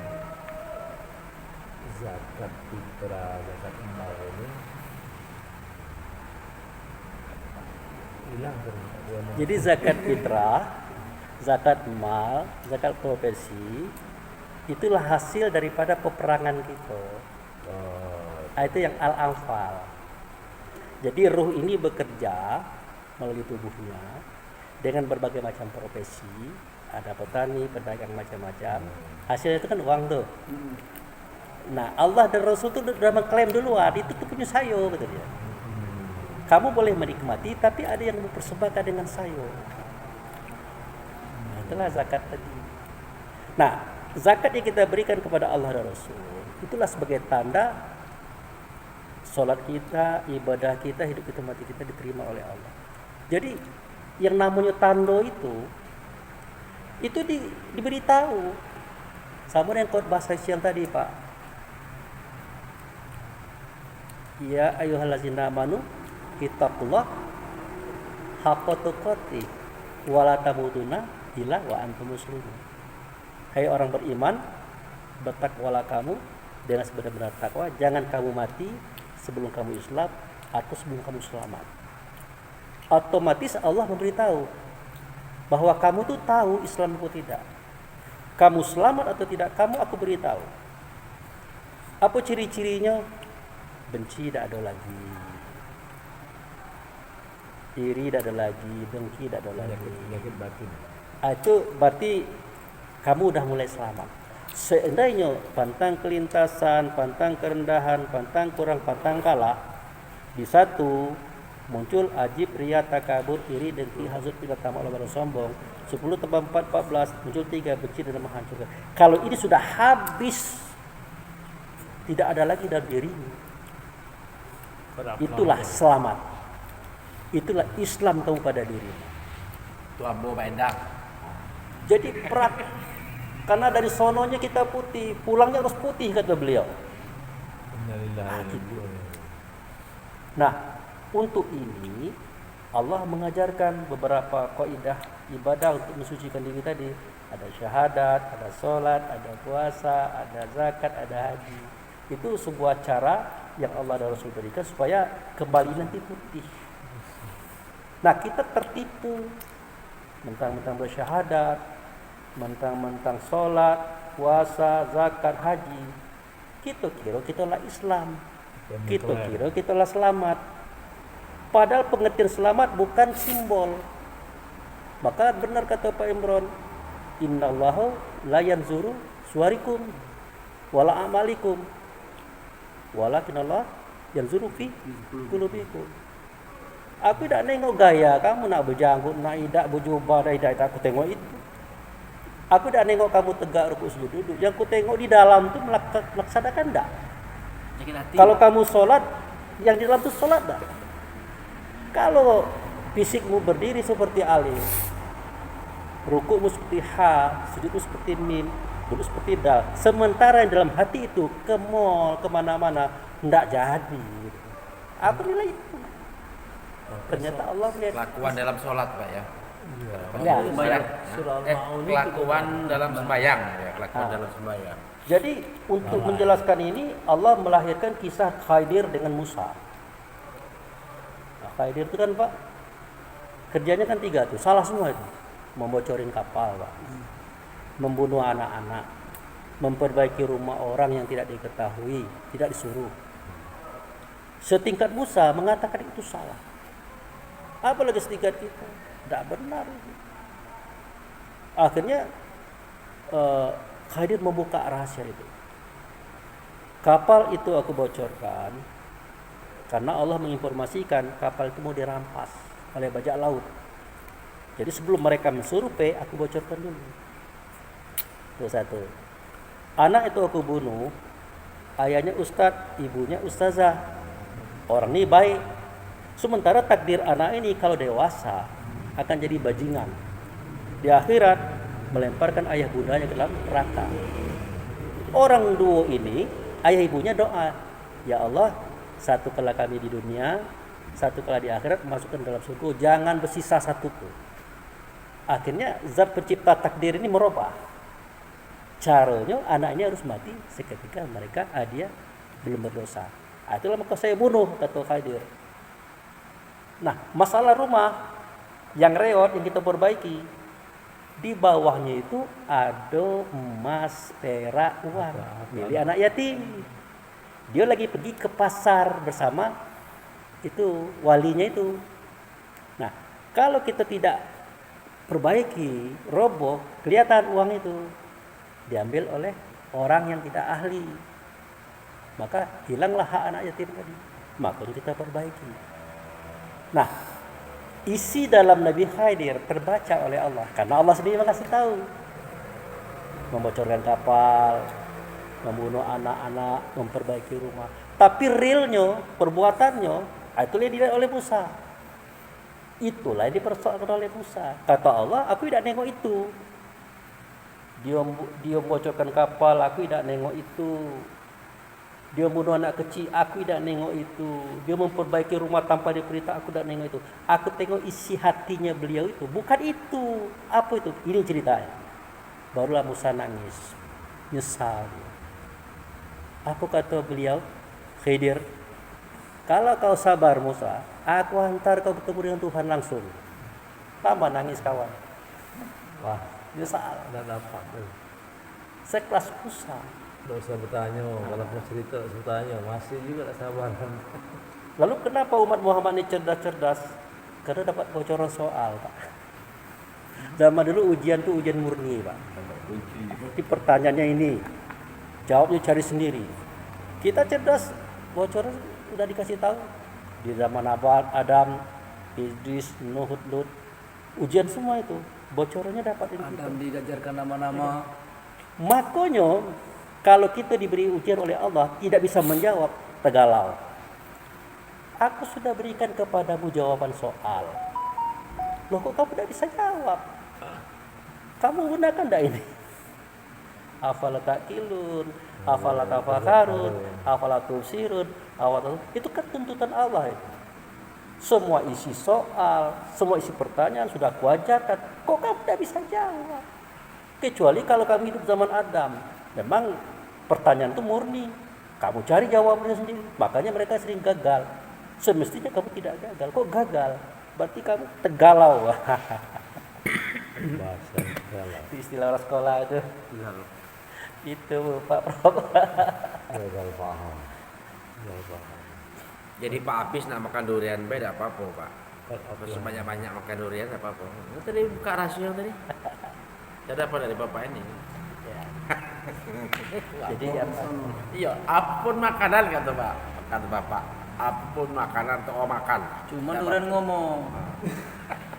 Zakat fitrah, zakat mal ini hilang terus. Jadi zakat fitrah, zakat mal, zakat profesi itulah hasil daripada peperangan kita. Itu yang Al-Anfal. Jadi ruh ini bekerja melalui tubuhnya dengan berbagai macam profesi. Ada petani, pedagang macam-macam. Hasilnya itu kan uang tuh. Nah, Allah dan Rasul itu sudah mengklaim duluan, itu tuh punya saya, kata dia. Kamu boleh menikmati, tapi ada yang mempersembahkan dengan saya. Nah, itulah zakat tadi. Nah, zakat yang kita berikan kepada Allah dan Rasul, itulah sebagai tanda solat kita, ibadah kita, hidup kita, mati kita diterima oleh Allah. Jadi, yang namanya tanda itu diberitahu. Sama dengan khotbah siang tadi, Pak. Ya ayyuhallazina amanu ittaqullah haqqa tuqatih wa la tamutunna illa wa antum muslimun. Hai orang beriman, bertakwalah kamu dengan sebenar-benar takwa, jangan kamu mati sebelum kamu Islam atau sebelum kamu selamat. Otomatis Allah memberitahu bahwa kamu tuh tahu Islam atau tidak. Kamu selamat atau tidak, kamu aku beritahu. Apa ciri-cirinya? Benci tidak ada lagi. iri tidak ada lagi, dengki tidak ada lagi. Penyakit batin. Itu berarti kamu udah mulai selamat. Seandainya pantang kelintasan, pantang kerendahan, pantang kurang, pantang kalah, di satu muncul ajib, ria, takabur, iri, dengki, hasud, tidak tamak, loba, dan sombong. 10 tambah 4, 14, muncul 3, benci dan menghancurkan. Kalau ini sudah habis, tidak ada lagi dalam dirimu, itulah selamat. Itulah Islam kamu pada dirimu. Itu ambo Endang. Jadi berat. Karena dari sononya kita putih, pulangnya harus putih kata beliau. Nah, untuk ini Allah mengajarkan beberapa kaidah ibadah untuk mensucikan diri tadi. Ada syahadat, ada sholat, ada puasa, ada zakat, ada haji. Itu sebuah cara yang Allah dan Rasul berikan supaya kembali nanti putih. Nah, kita tertipu mentang-mentang bersyahadat, mentang-mentang sholat, puasa, zakat, haji. Kita kira kitalah Islam. Kita kira kitalah selamat. Padahal pengertian selamat bukan simbol. Maka benar kata Pak Imron, innallaha la yanzuru suwarikum wala amalikum walakinallah yanzuru fi qulubikum. Aku tidak nengok gaya kamu, nak berjanggut, nak idak, berjubah, tidak aku tengok itu. Aku tidak nengok kamu tegak rukuk sujud duduk. Yang aku tengok di dalam itu melaksanakan enggak? Kalau kamu sholat, yang di dalam itu sholat enggak? Kalau fisikmu berdiri seperti alif, rukukmu seperti ha, sujudmu seperti mim, duduk seperti dal. Sementara yang dalam hati itu ke mall, kemana-mana, enggak jadi. Aku nilai itu. Ternyata Allah melihat Kelakuan dalam sholat Pak ya. Ya, Kelakuan dalam sembahyang ya, kelakuan dalam sembahyang. Jadi untuk menjelaskan ini Allah melahirkan kisah Khidir dengan Musa. Nah, Khidir itu kan Pak, kerjanya kan 3 tuh, salah semua itu. Membocorin kapal Pak, membunuh anak-anak, memperbaiki rumah orang yang tidak diketahui, tidak disuruh. Setingkat Musa mengatakan itu salah. Apalagi setingkat kita, tidak benar. Akhirnya Khidir membuka rahasia itu. Kapal itu aku bocorkan karena Allah menginformasikan kapal itu mau dirampas oleh bajak laut. Jadi sebelum mereka mensurvei, aku bocorkan dulu. Itu satu. Anak itu aku bunuh, ayahnya ustadz, ibunya ustazah. Orang ini baik. Sementara takdir anak ini kalau dewasa akan jadi bajingan. Di akhirat melemparkan ayah bundanya ke dalam neraka. Orang duo ini, ayah ibunya doa, ya Allah, satu kala kami di dunia, satu kala di akhirat masukkan dalam surga, jangan bersisa satu pun. Akhirnya zat pencipta takdir ini merubah. Caranya anaknya harus mati seketika mereka dia belum berdosa. Itulah maka saya bunuh, kata Khidir. Nah, masalah rumah yang reot yang kita perbaiki, di bawahnya itu ada emas, perak, uang milik anak yatim. Dia lagi pergi ke pasar bersama itu walinya itu. Nah, kalau kita tidak perbaiki, roboh, kelihatan uang itu diambil oleh orang yang tidak ahli, maka hilanglah hak anak yatim tadi. Maka kita perbaiki. Nah, isi dalam Nabi Khidir terbaca oleh Allah karena Allah sendiri kasih tahu. Membocorkan kapal, membunuh anak-anak, memperbaiki rumah. Tapi realnya, perbuatannya, itulah yang dilihat oleh Musa. Itulah yang dipersoalkan oleh Musa. Kata Allah, aku tidak nengok itu. Dia membocorkan kapal, aku tidak nengok itu. Dia bunuh anak kecil, aku tidak nengok itu. Dia memperbaiki rumah tanpa diperintah, aku tidak nengok itu. Aku tengok isi hatinya beliau itu. Bukan itu. Apa itu? Ini ceritanya. Barulah Musa nangis, nyesal. Apa kata beliau? Khidir, kalau kau sabar Musa, aku hantar kau bertemu dengan Tuhan langsung. Tambah nangis kawan. Wah, nyesal. Dan dapat. Sekelas Musa. Tidak usah bertanya, kalau mau cerita bertanya, masih juga tak sabaran. Lalu kenapa umat Muhammad ini cerdas-cerdas? Karena dapat bocoran soal, Pak. Zaman dulu ujian tuh ujian murni, Pak. Berarti pertanyaannya ini, jawabnya cari sendiri. Kita cerdas, bocoran udah dikasih tahu. Di zaman Adam, Idris, Nuh, Lut, ujian semua itu. Bocorannya dapatin kita. Adam diajarkan nama-nama. Makanya kalau kita diberi ujian oleh Allah tidak bisa menjawab, tergalau. Aku sudah berikan kepadamu jawaban soal. Loh kok kamu tidak bisa jawab? Kamu gunakan tidak ini? Afala ta'qilun, afala tafakarun, afala tubsirun, itu kan tuntutan Allah itu. Semua isi soal, semua isi pertanyaan sudah kuajarkan. Kok kamu tidak bisa jawab? Kecuali kalau kami hidup zaman Adam. Memang pertanyaan itu murni. Kamu cari jawabannya sendiri. Makanya mereka sering gagal. Semestinya kamu tidak gagal. Kok gagal? Berarti kamu tergalau. Bahasa galau. Itu istilah orang sekolah itu. Itu Pak Prof. Gagal paham. Gagal paham. Jadi Pak Apis nak makan durian beda apa-apa Pak. Terus banyak-banyak makan durian apa-apa. Tadi buka rasio tadi. Ada apa dari Bapak ini? Ya. Jadi apa? Iya, apapun makanan kata Pak. Kata Bapak, apapun makanan atau makan. Cuma Tidak durian apa-apa. ngomong.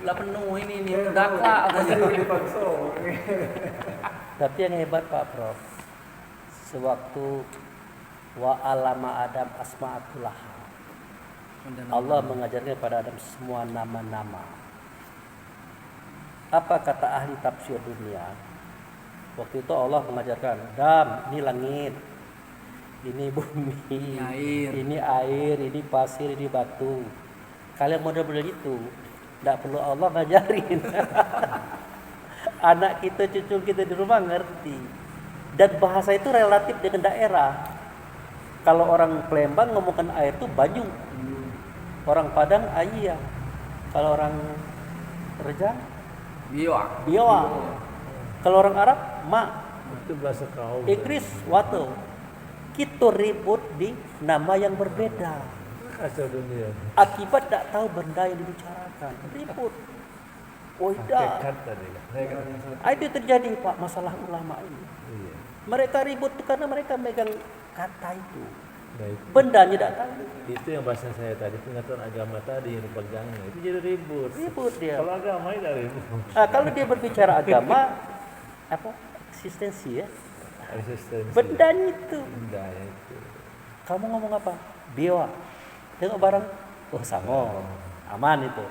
Lah penuh ini nih, dakla. Tapi yang hebat Pak Prof, sewaktu wa alama Adam asma'atullah, Allah mengajarkan kepada Adam semua nama-nama. Apa kata ahli tafsir dunia? Waktu itu Allah mengajarkan, Adam, ini langit, ini bumi, Ini air. ini air, ini pasir, ini batu. Kalian model-model itu, tidak perlu Allah ngajarin. Anak kita, cucu kita di rumah ngerti. Dan bahasa itu relatif dengan daerah. Kalau orang Palembang ngomongkan air itu Banyu. Orang Padang Ayia. Kalau orang Rejang Biwa. Biwa. Kalau orang Arab Ma. Itu bahasa kaum. Inggris Wato. Kita ribut di nama yang berbeda. Kacau dunia. Akibat tidak tahu benda yang dibicarakan. Ribut. Oh tidak. Hakikat tadi kan. Itu terjadi Pak masalah ulama ini. Iya. Mereka ribut itu karena mereka megang kata itu. Nah, itu, Bendanya tidak tahu. itu yang bahasa saya tadi, pengetahuan agama tadi yang dipegangnya. Itu jadi ribut. Ribut dia. Kalau agama tidak ribut. Kalau dia berbicara agama, apa eksistensi ya? Resistensi. Bendanya itu. Bendanya itu. Kamu ngomong apa? Biwa. Tengok barang. Oh sama. Aman itu.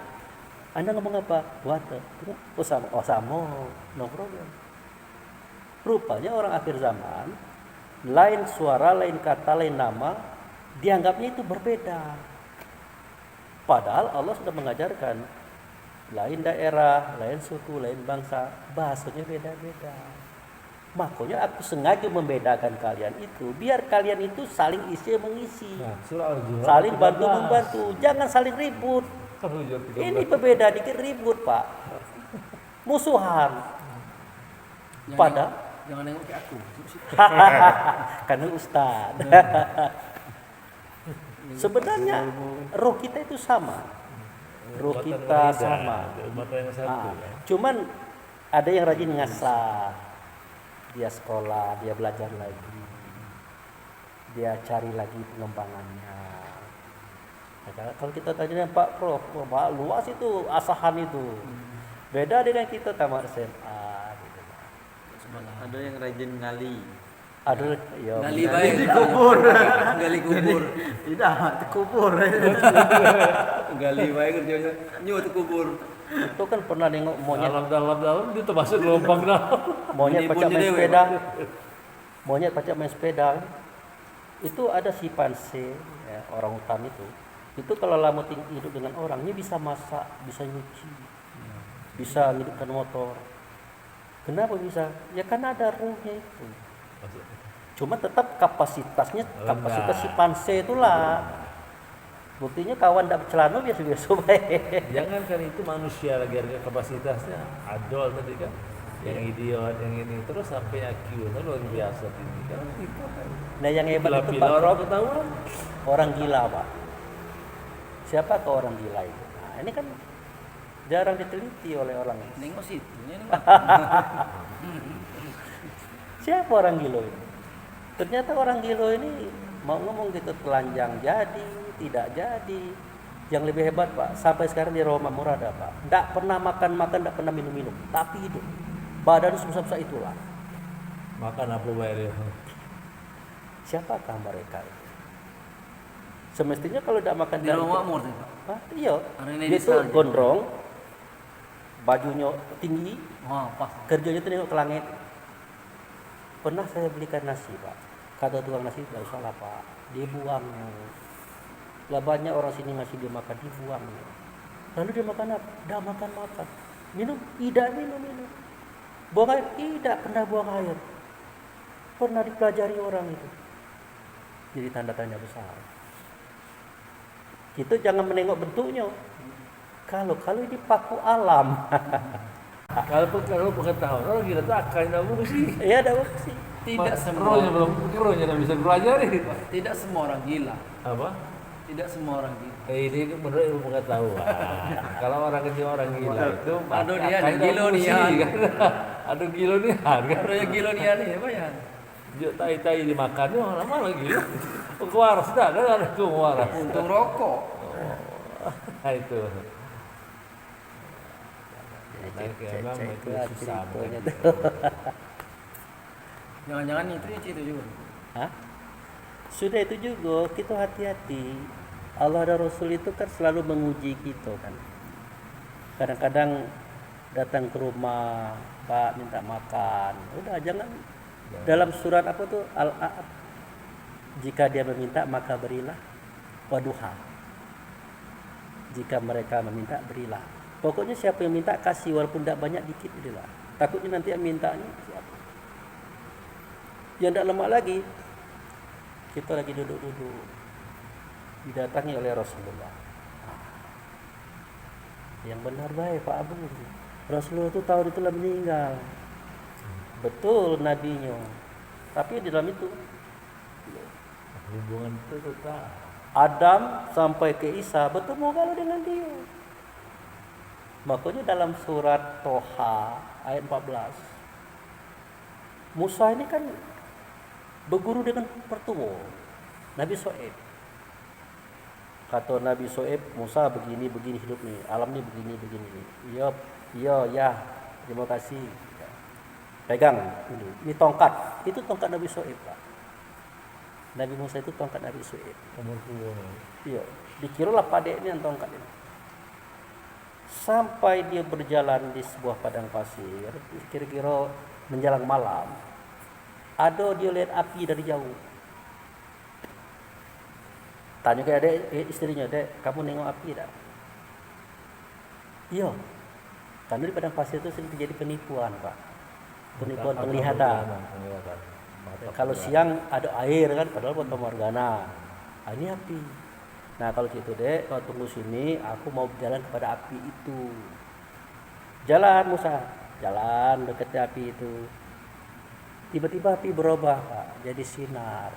Anda ngomong apa? Water. Tengok. Oh sama. Oh sama. No problem. Rupanya orang akhir zaman, lain suara, lain kata, lain nama, dianggapnya itu berbeda. Padahal Allah sudah mengajarkan lain daerah, lain suku, lain bangsa, bahasanya beda-beda. Makanya aku sengaja membedakan kalian itu, biar kalian itu saling isi mengisi, Nah, surah Al-Zumar saling 13. bantu membantu, jangan saling ribut. Al-Zumar 13. Ini berbeda dikit ribut Pak, musuhan. Pada Jangan nengok ke aku. karena Ustaz. Sebenarnya roh kita itu sama, roh Umat kita yang sama. beda, umat yang satu. Ah, cuman ada yang rajin ngasah, dia sekolah, dia belajar lagi, dia cari lagi pengembangannya. Nah, kalau kita tanya Pak Prof, wah, luas itu asahan itu, beda dengan kita tamat SMA. Gitu. Ada yang rajin ngali. Aduh, ya. Gali baik dikubur. Gali kubur. Tidak, kubur. Gali baik kerjanya. Nyu kubur. Itu kan pernah nengok monyet, Dalam itu masuk gelombang dalam. monyet Menimbun pacak main dewe, sepeda. Monyet pacak main sepeda. Itu ada simpanse, ya, orang hutan itu. Itu kalau lama hidup dengan orang, ini bisa masak, bisa nyuci, bisa hidupkan motor. Kenapa bisa? Ya karena ada ruhnya itu. Cuma tetap kapasitasnya, kapasitas simpanse itulah. Buktinya kawan tidak bercelana biasa-biasa baik. Jangan kan itu manusia lagi harga kapasitasnya adol tadi kan, yang idiot, yang ini terus sampai IQ itu luar biasa tinggi kan itu kan. Nah yang hebat itu Bila Pak orang Prof, ketahuan. orang gila Pak. Siapa ke orang gila itu? Nah ini kan Jarang diteliti oleh orang. Nengok situnya nih. Siapa orang Gilo ini? Ternyata orang Gilo ini mau ngomong gitu telanjang jadi, tidak jadi. Yang lebih hebat Pak, sampai sekarang di Rawa Makmur ada Pak. Tidak pernah makan, tidak pernah minum, tapi hidup. Badan sebesar itulah. Makan apa bayar? Siapakah mereka itu? Semestinya kalau tidak makan Di Rawa Makmur tuh, Pak. Hah? Iya. Hari ini Dia di tuh Sarja. gondrong, bajunya tinggi, Wah, pas. kerjanya tuh nengok ke langit. Pernah saya belikan nasi Pak. Kata tukang nasi, tidak usah lah Pak, dia buang. Lah banyak orang sini masih dia makan, dibuang. Lalu dia makan apa? Dah makan. Minum? Tidak minum. Buang air? Tidak pernah buang air. Pernah dipelajari orang itu. Jadi tanda tanya besar. Kita jangan menengok bentuknya. Kalau ini paku alam. Kalau pengetahuan orang gila tuh akalnya apa sih? Iya ada sih. Tidak semua. Rohnya bisa belajar nih. Tidak semua orang gila. Apa? Tidak semua orang gila. Ini menurut ilmu pengetahuan. Kalau orang kecil orang gila itu Aduh dia ada akalnya gilo nih fungsi, ya. kan? Aduh gilo nih kan. Ada yang gila nih aneh apa ya? Juk tai dimakan nih orang mana gila. Kewaras dah ada tuh kewaras. Untung rokok. Nah itu. Memang itu susah. Jangan-jangan itu juga. Hah? Sudah itu juga kita hati-hati. Allah dan Rasul itu kan selalu menguji kita kan. Kadang-kadang datang ke rumah, Pak minta makan. Udah jangan. Dalam surat apa tuh Al-A'ad, jika dia meminta maka berilah. Waduha. Jika mereka meminta berilah. Pokoknya siapa yang minta kasih walaupun tidak banyak dikit itulah. Takutnya nanti yang mintanya siapa? Yang tidak lama lagi kita lagi duduk-duduk didatangi oleh Rasulullah. Yang benar baik Pak Abu. Rasulullah itu tahun itu meninggal. Betul nabinya. Tapi di dalam itu Hubungan itu total. Adam sampai ke Isa bertemu kalau dengan dia. Makanya dalam surat Toha ayat 14 Musa ini kan berguru dengan pertuo Nabi Soeb. Kata Nabi Soeb, Musa begini hidup nih, alam nih begini. Iya, ya, terima kasih. Pegang ini tongkat, itu tongkat Nabi Soeb Pak. Nabi Musa itu tongkat Nabi Soeb. Umur puluh. Iya, dikiralah padek ini yang tongkat ini. Sampai dia berjalan di sebuah padang pasir, kira-kira menjelang malam, ada dia lihat api dari jauh. Tanya ke adik istrinya, Dek, kamu nengok api tak? Iya. Karena di padang pasir itu sering terjadi penipuan, Pak. Penipuan penglihatan. Kalau siang ada air kan, padahal buat morgana. Ah, ini api. Nah kalau gitu Dek, kau tunggu sini, aku mau berjalan kepada api itu. Jalan Musa, jalan dekat api itu. Tiba-tiba api berubah Pak, jadi sinar.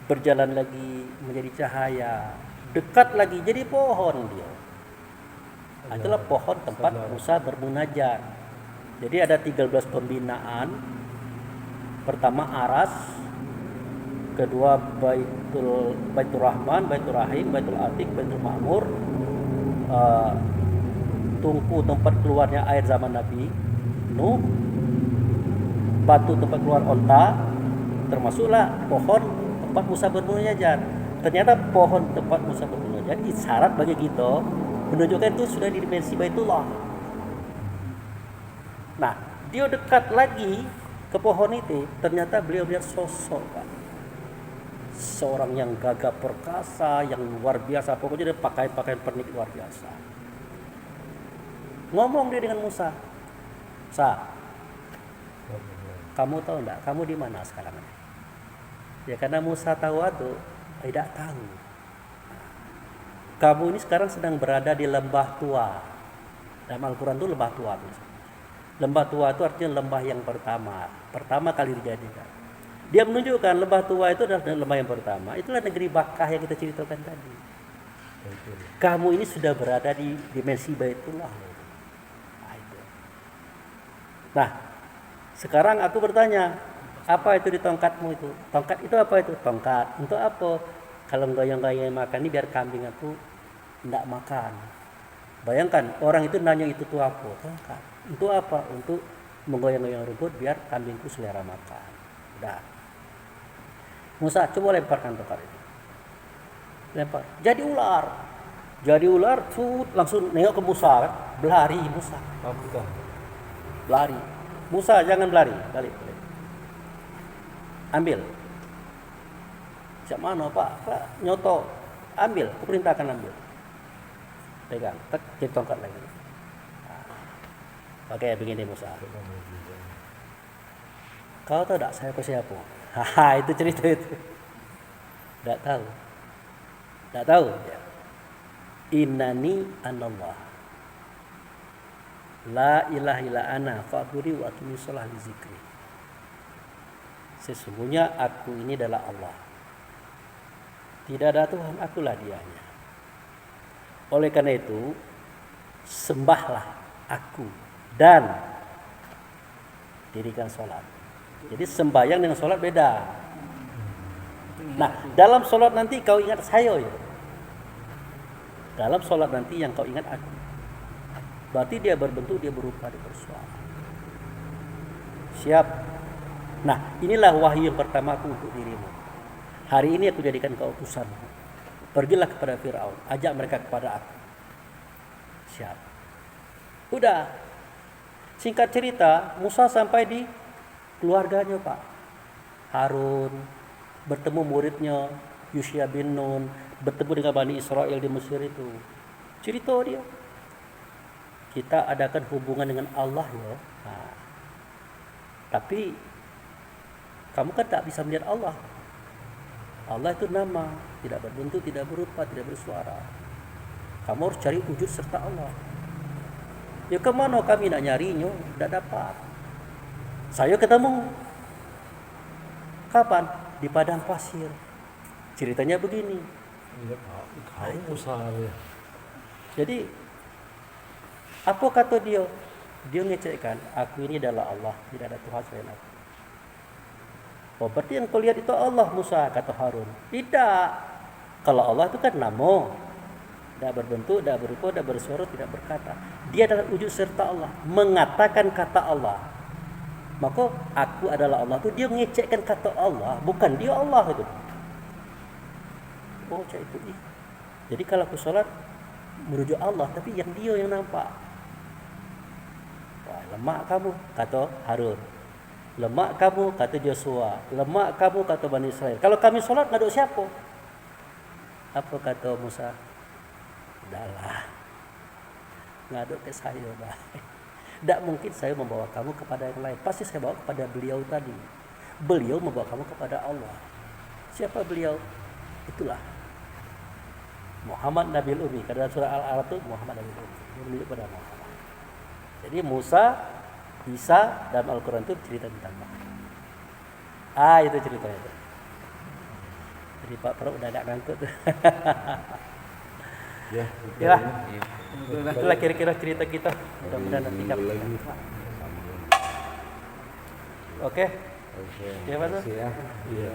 Berjalan lagi menjadi cahaya. Dekat lagi jadi pohon dia. Nah, itulah pohon tempat Musa bermunajat. Jadi ada 13 pembinaan. Pertama Aras, kedua Baitul Rahman, Baitul Rahim, Baitul Atiq, Baitul Ma'mur, tungku tempat keluarnya air zaman Nabi Nuh, batu tempat keluar onta, termasuklah pohon tempat Musa bermunajat. Ternyata pohon tempat Musa bermunajat isyarat bagi kita menunjukkan itu sudah di dimensi Baitullah. Nah, dia dekat lagi ke pohon itu, ternyata beliau lihat sosok Pak. Seorang yang gagah perkasa, yang luar biasa. Pokoknya dia pakaian pernik luar biasa. Ngomong dia dengan Musa. Musa, kamu tahu enggak? Kamu di mana sekarang? Ya karena Musa Tawadu tidak tahu. Kamu ini sekarang sedang berada di lembah tua. Dalam Al-Quran itu lembah tua. Lembah tua itu artinya lembah yang pertama kali dijadikan. Dia menunjukkan lembah tua itu adalah lembah yang pertama. Itulah negeri Bakkah yang kita ceritakan tadi. Kamu ini sudah berada di dimensi Baitullah. Nah, itu. Nah, sekarang aku bertanya, apa itu di tongkatmu itu? Tongkat itu apa itu? Tongkat. Untuk apa? Kalau goyang-goyang makan ini biar kambing aku tidak makan. Bayangkan orang itu nanya itu tuh apa? Tongkat. Untuk apa? Untuk menggoyang-goyang rumput biar kambingku selera makan. Udah. Musa coba lemparkan tongkat itu. Lempar. Jadi ular. Jadi ular, langsung nengok ke Musa, kan? Berlari Musa. Apakah? Berlari. Musa jangan berlari, balik. Ambil. Siap mana Pak? Nyoto. Ambil, aku perintahkan ambil. Pegang, tek, jadi tongkat lagi. Oke, begini Musa. Kau tahu tak saya ke siapa? Haha, itu cerita itu. Tidak tahu. Tidak tahu. Ya. Innani anallah. La ilaha illa ana fa'budi wa aqimi shalah li zikri. Sesungguhnya aku ini adalah Allah. Tidak ada Tuhan, akulah dianya. Oleh karena itu, sembahlah aku dan dirikan sholat. Jadi sembahyang dengan sholat beda. Nah, dalam sholat nanti kau ingat saya ya. Dalam sholat nanti yang kau ingat aku. Berarti dia berbentuk, dia berupa, dia bersuara. Siap. Nah, inilah wahyu yang pertama aku untuk dirimu. Hari ini aku jadikan kau utusanmu. Pergilah kepada Fir'aun, ajak mereka kepada aku. Siap. Udah. Singkat cerita, Musa sampai di keluarganya Pak. Harun bertemu muridnya Yusya bin Nun, bertemu dengan Bani Israel di Mesir itu. Cerita dia. Kita adakan hubungan dengan Allah ya. Nah, tapi kamu kan tak bisa melihat Allah. Allah itu nama, tidak berbentuk, tidak berupa, tidak bersuara. Kamu harus cari wujud serta Allah. Ya kemana kami nak nyarinya? Tidak dapat. Saya ketemu. Kapan? Di padang pasir. Ceritanya begini. Ya, kau Musa ya. Jadi apa kata dia? Dia ngecekkan, aku ini adalah Allah, tidak ada Tuhan selain aku. Oh, berarti yang kau lihat itu Allah, Musa, kata Harun. Tidak. Kalau Allah itu kan nama. Tidak berbentuk, tidak berupa, tidak bersuara, tidak berkata. Dia adalah wujud serta Allah. Mengatakan kata Allah. Maka aku adalah Allah itu dia ngecekkan kata Allah. Bukan dia Allah itu. Oh, cak itu. Jadi kalau aku sholat merujuk Allah, tapi yang dia yang nampak. Wah, lemak kamu, kata Harun. Lemak kamu, kata Joshua. Lemak kamu, kata Bani Israel. Kalau kami sholat ngaduk siapa? Apa kata Musa? Dahlah, ngaduk ke saya. Tidak mungkin saya membawa kamu kepada yang lain. Pasti saya bawa kepada beliau tadi. Beliau membawa kamu kepada Allah. Siapa beliau? Itulah Muhammad Nabil Ummi. Karena surah Al-Araf itu Muhammad Nabil Ummi. Menunjuk pada Muhammad. Jadi Musa, Isa dalam Al-Quran itu cerita tentang Muhammad. Itu ceritanya itu. Jadi Pak Pro udah agak ngangkut. Ya. Itulah kira-kira cerita kita. Mudah-mudahan nanti dapat. Oke. Oke. Gimana? Makasih ya. Iya.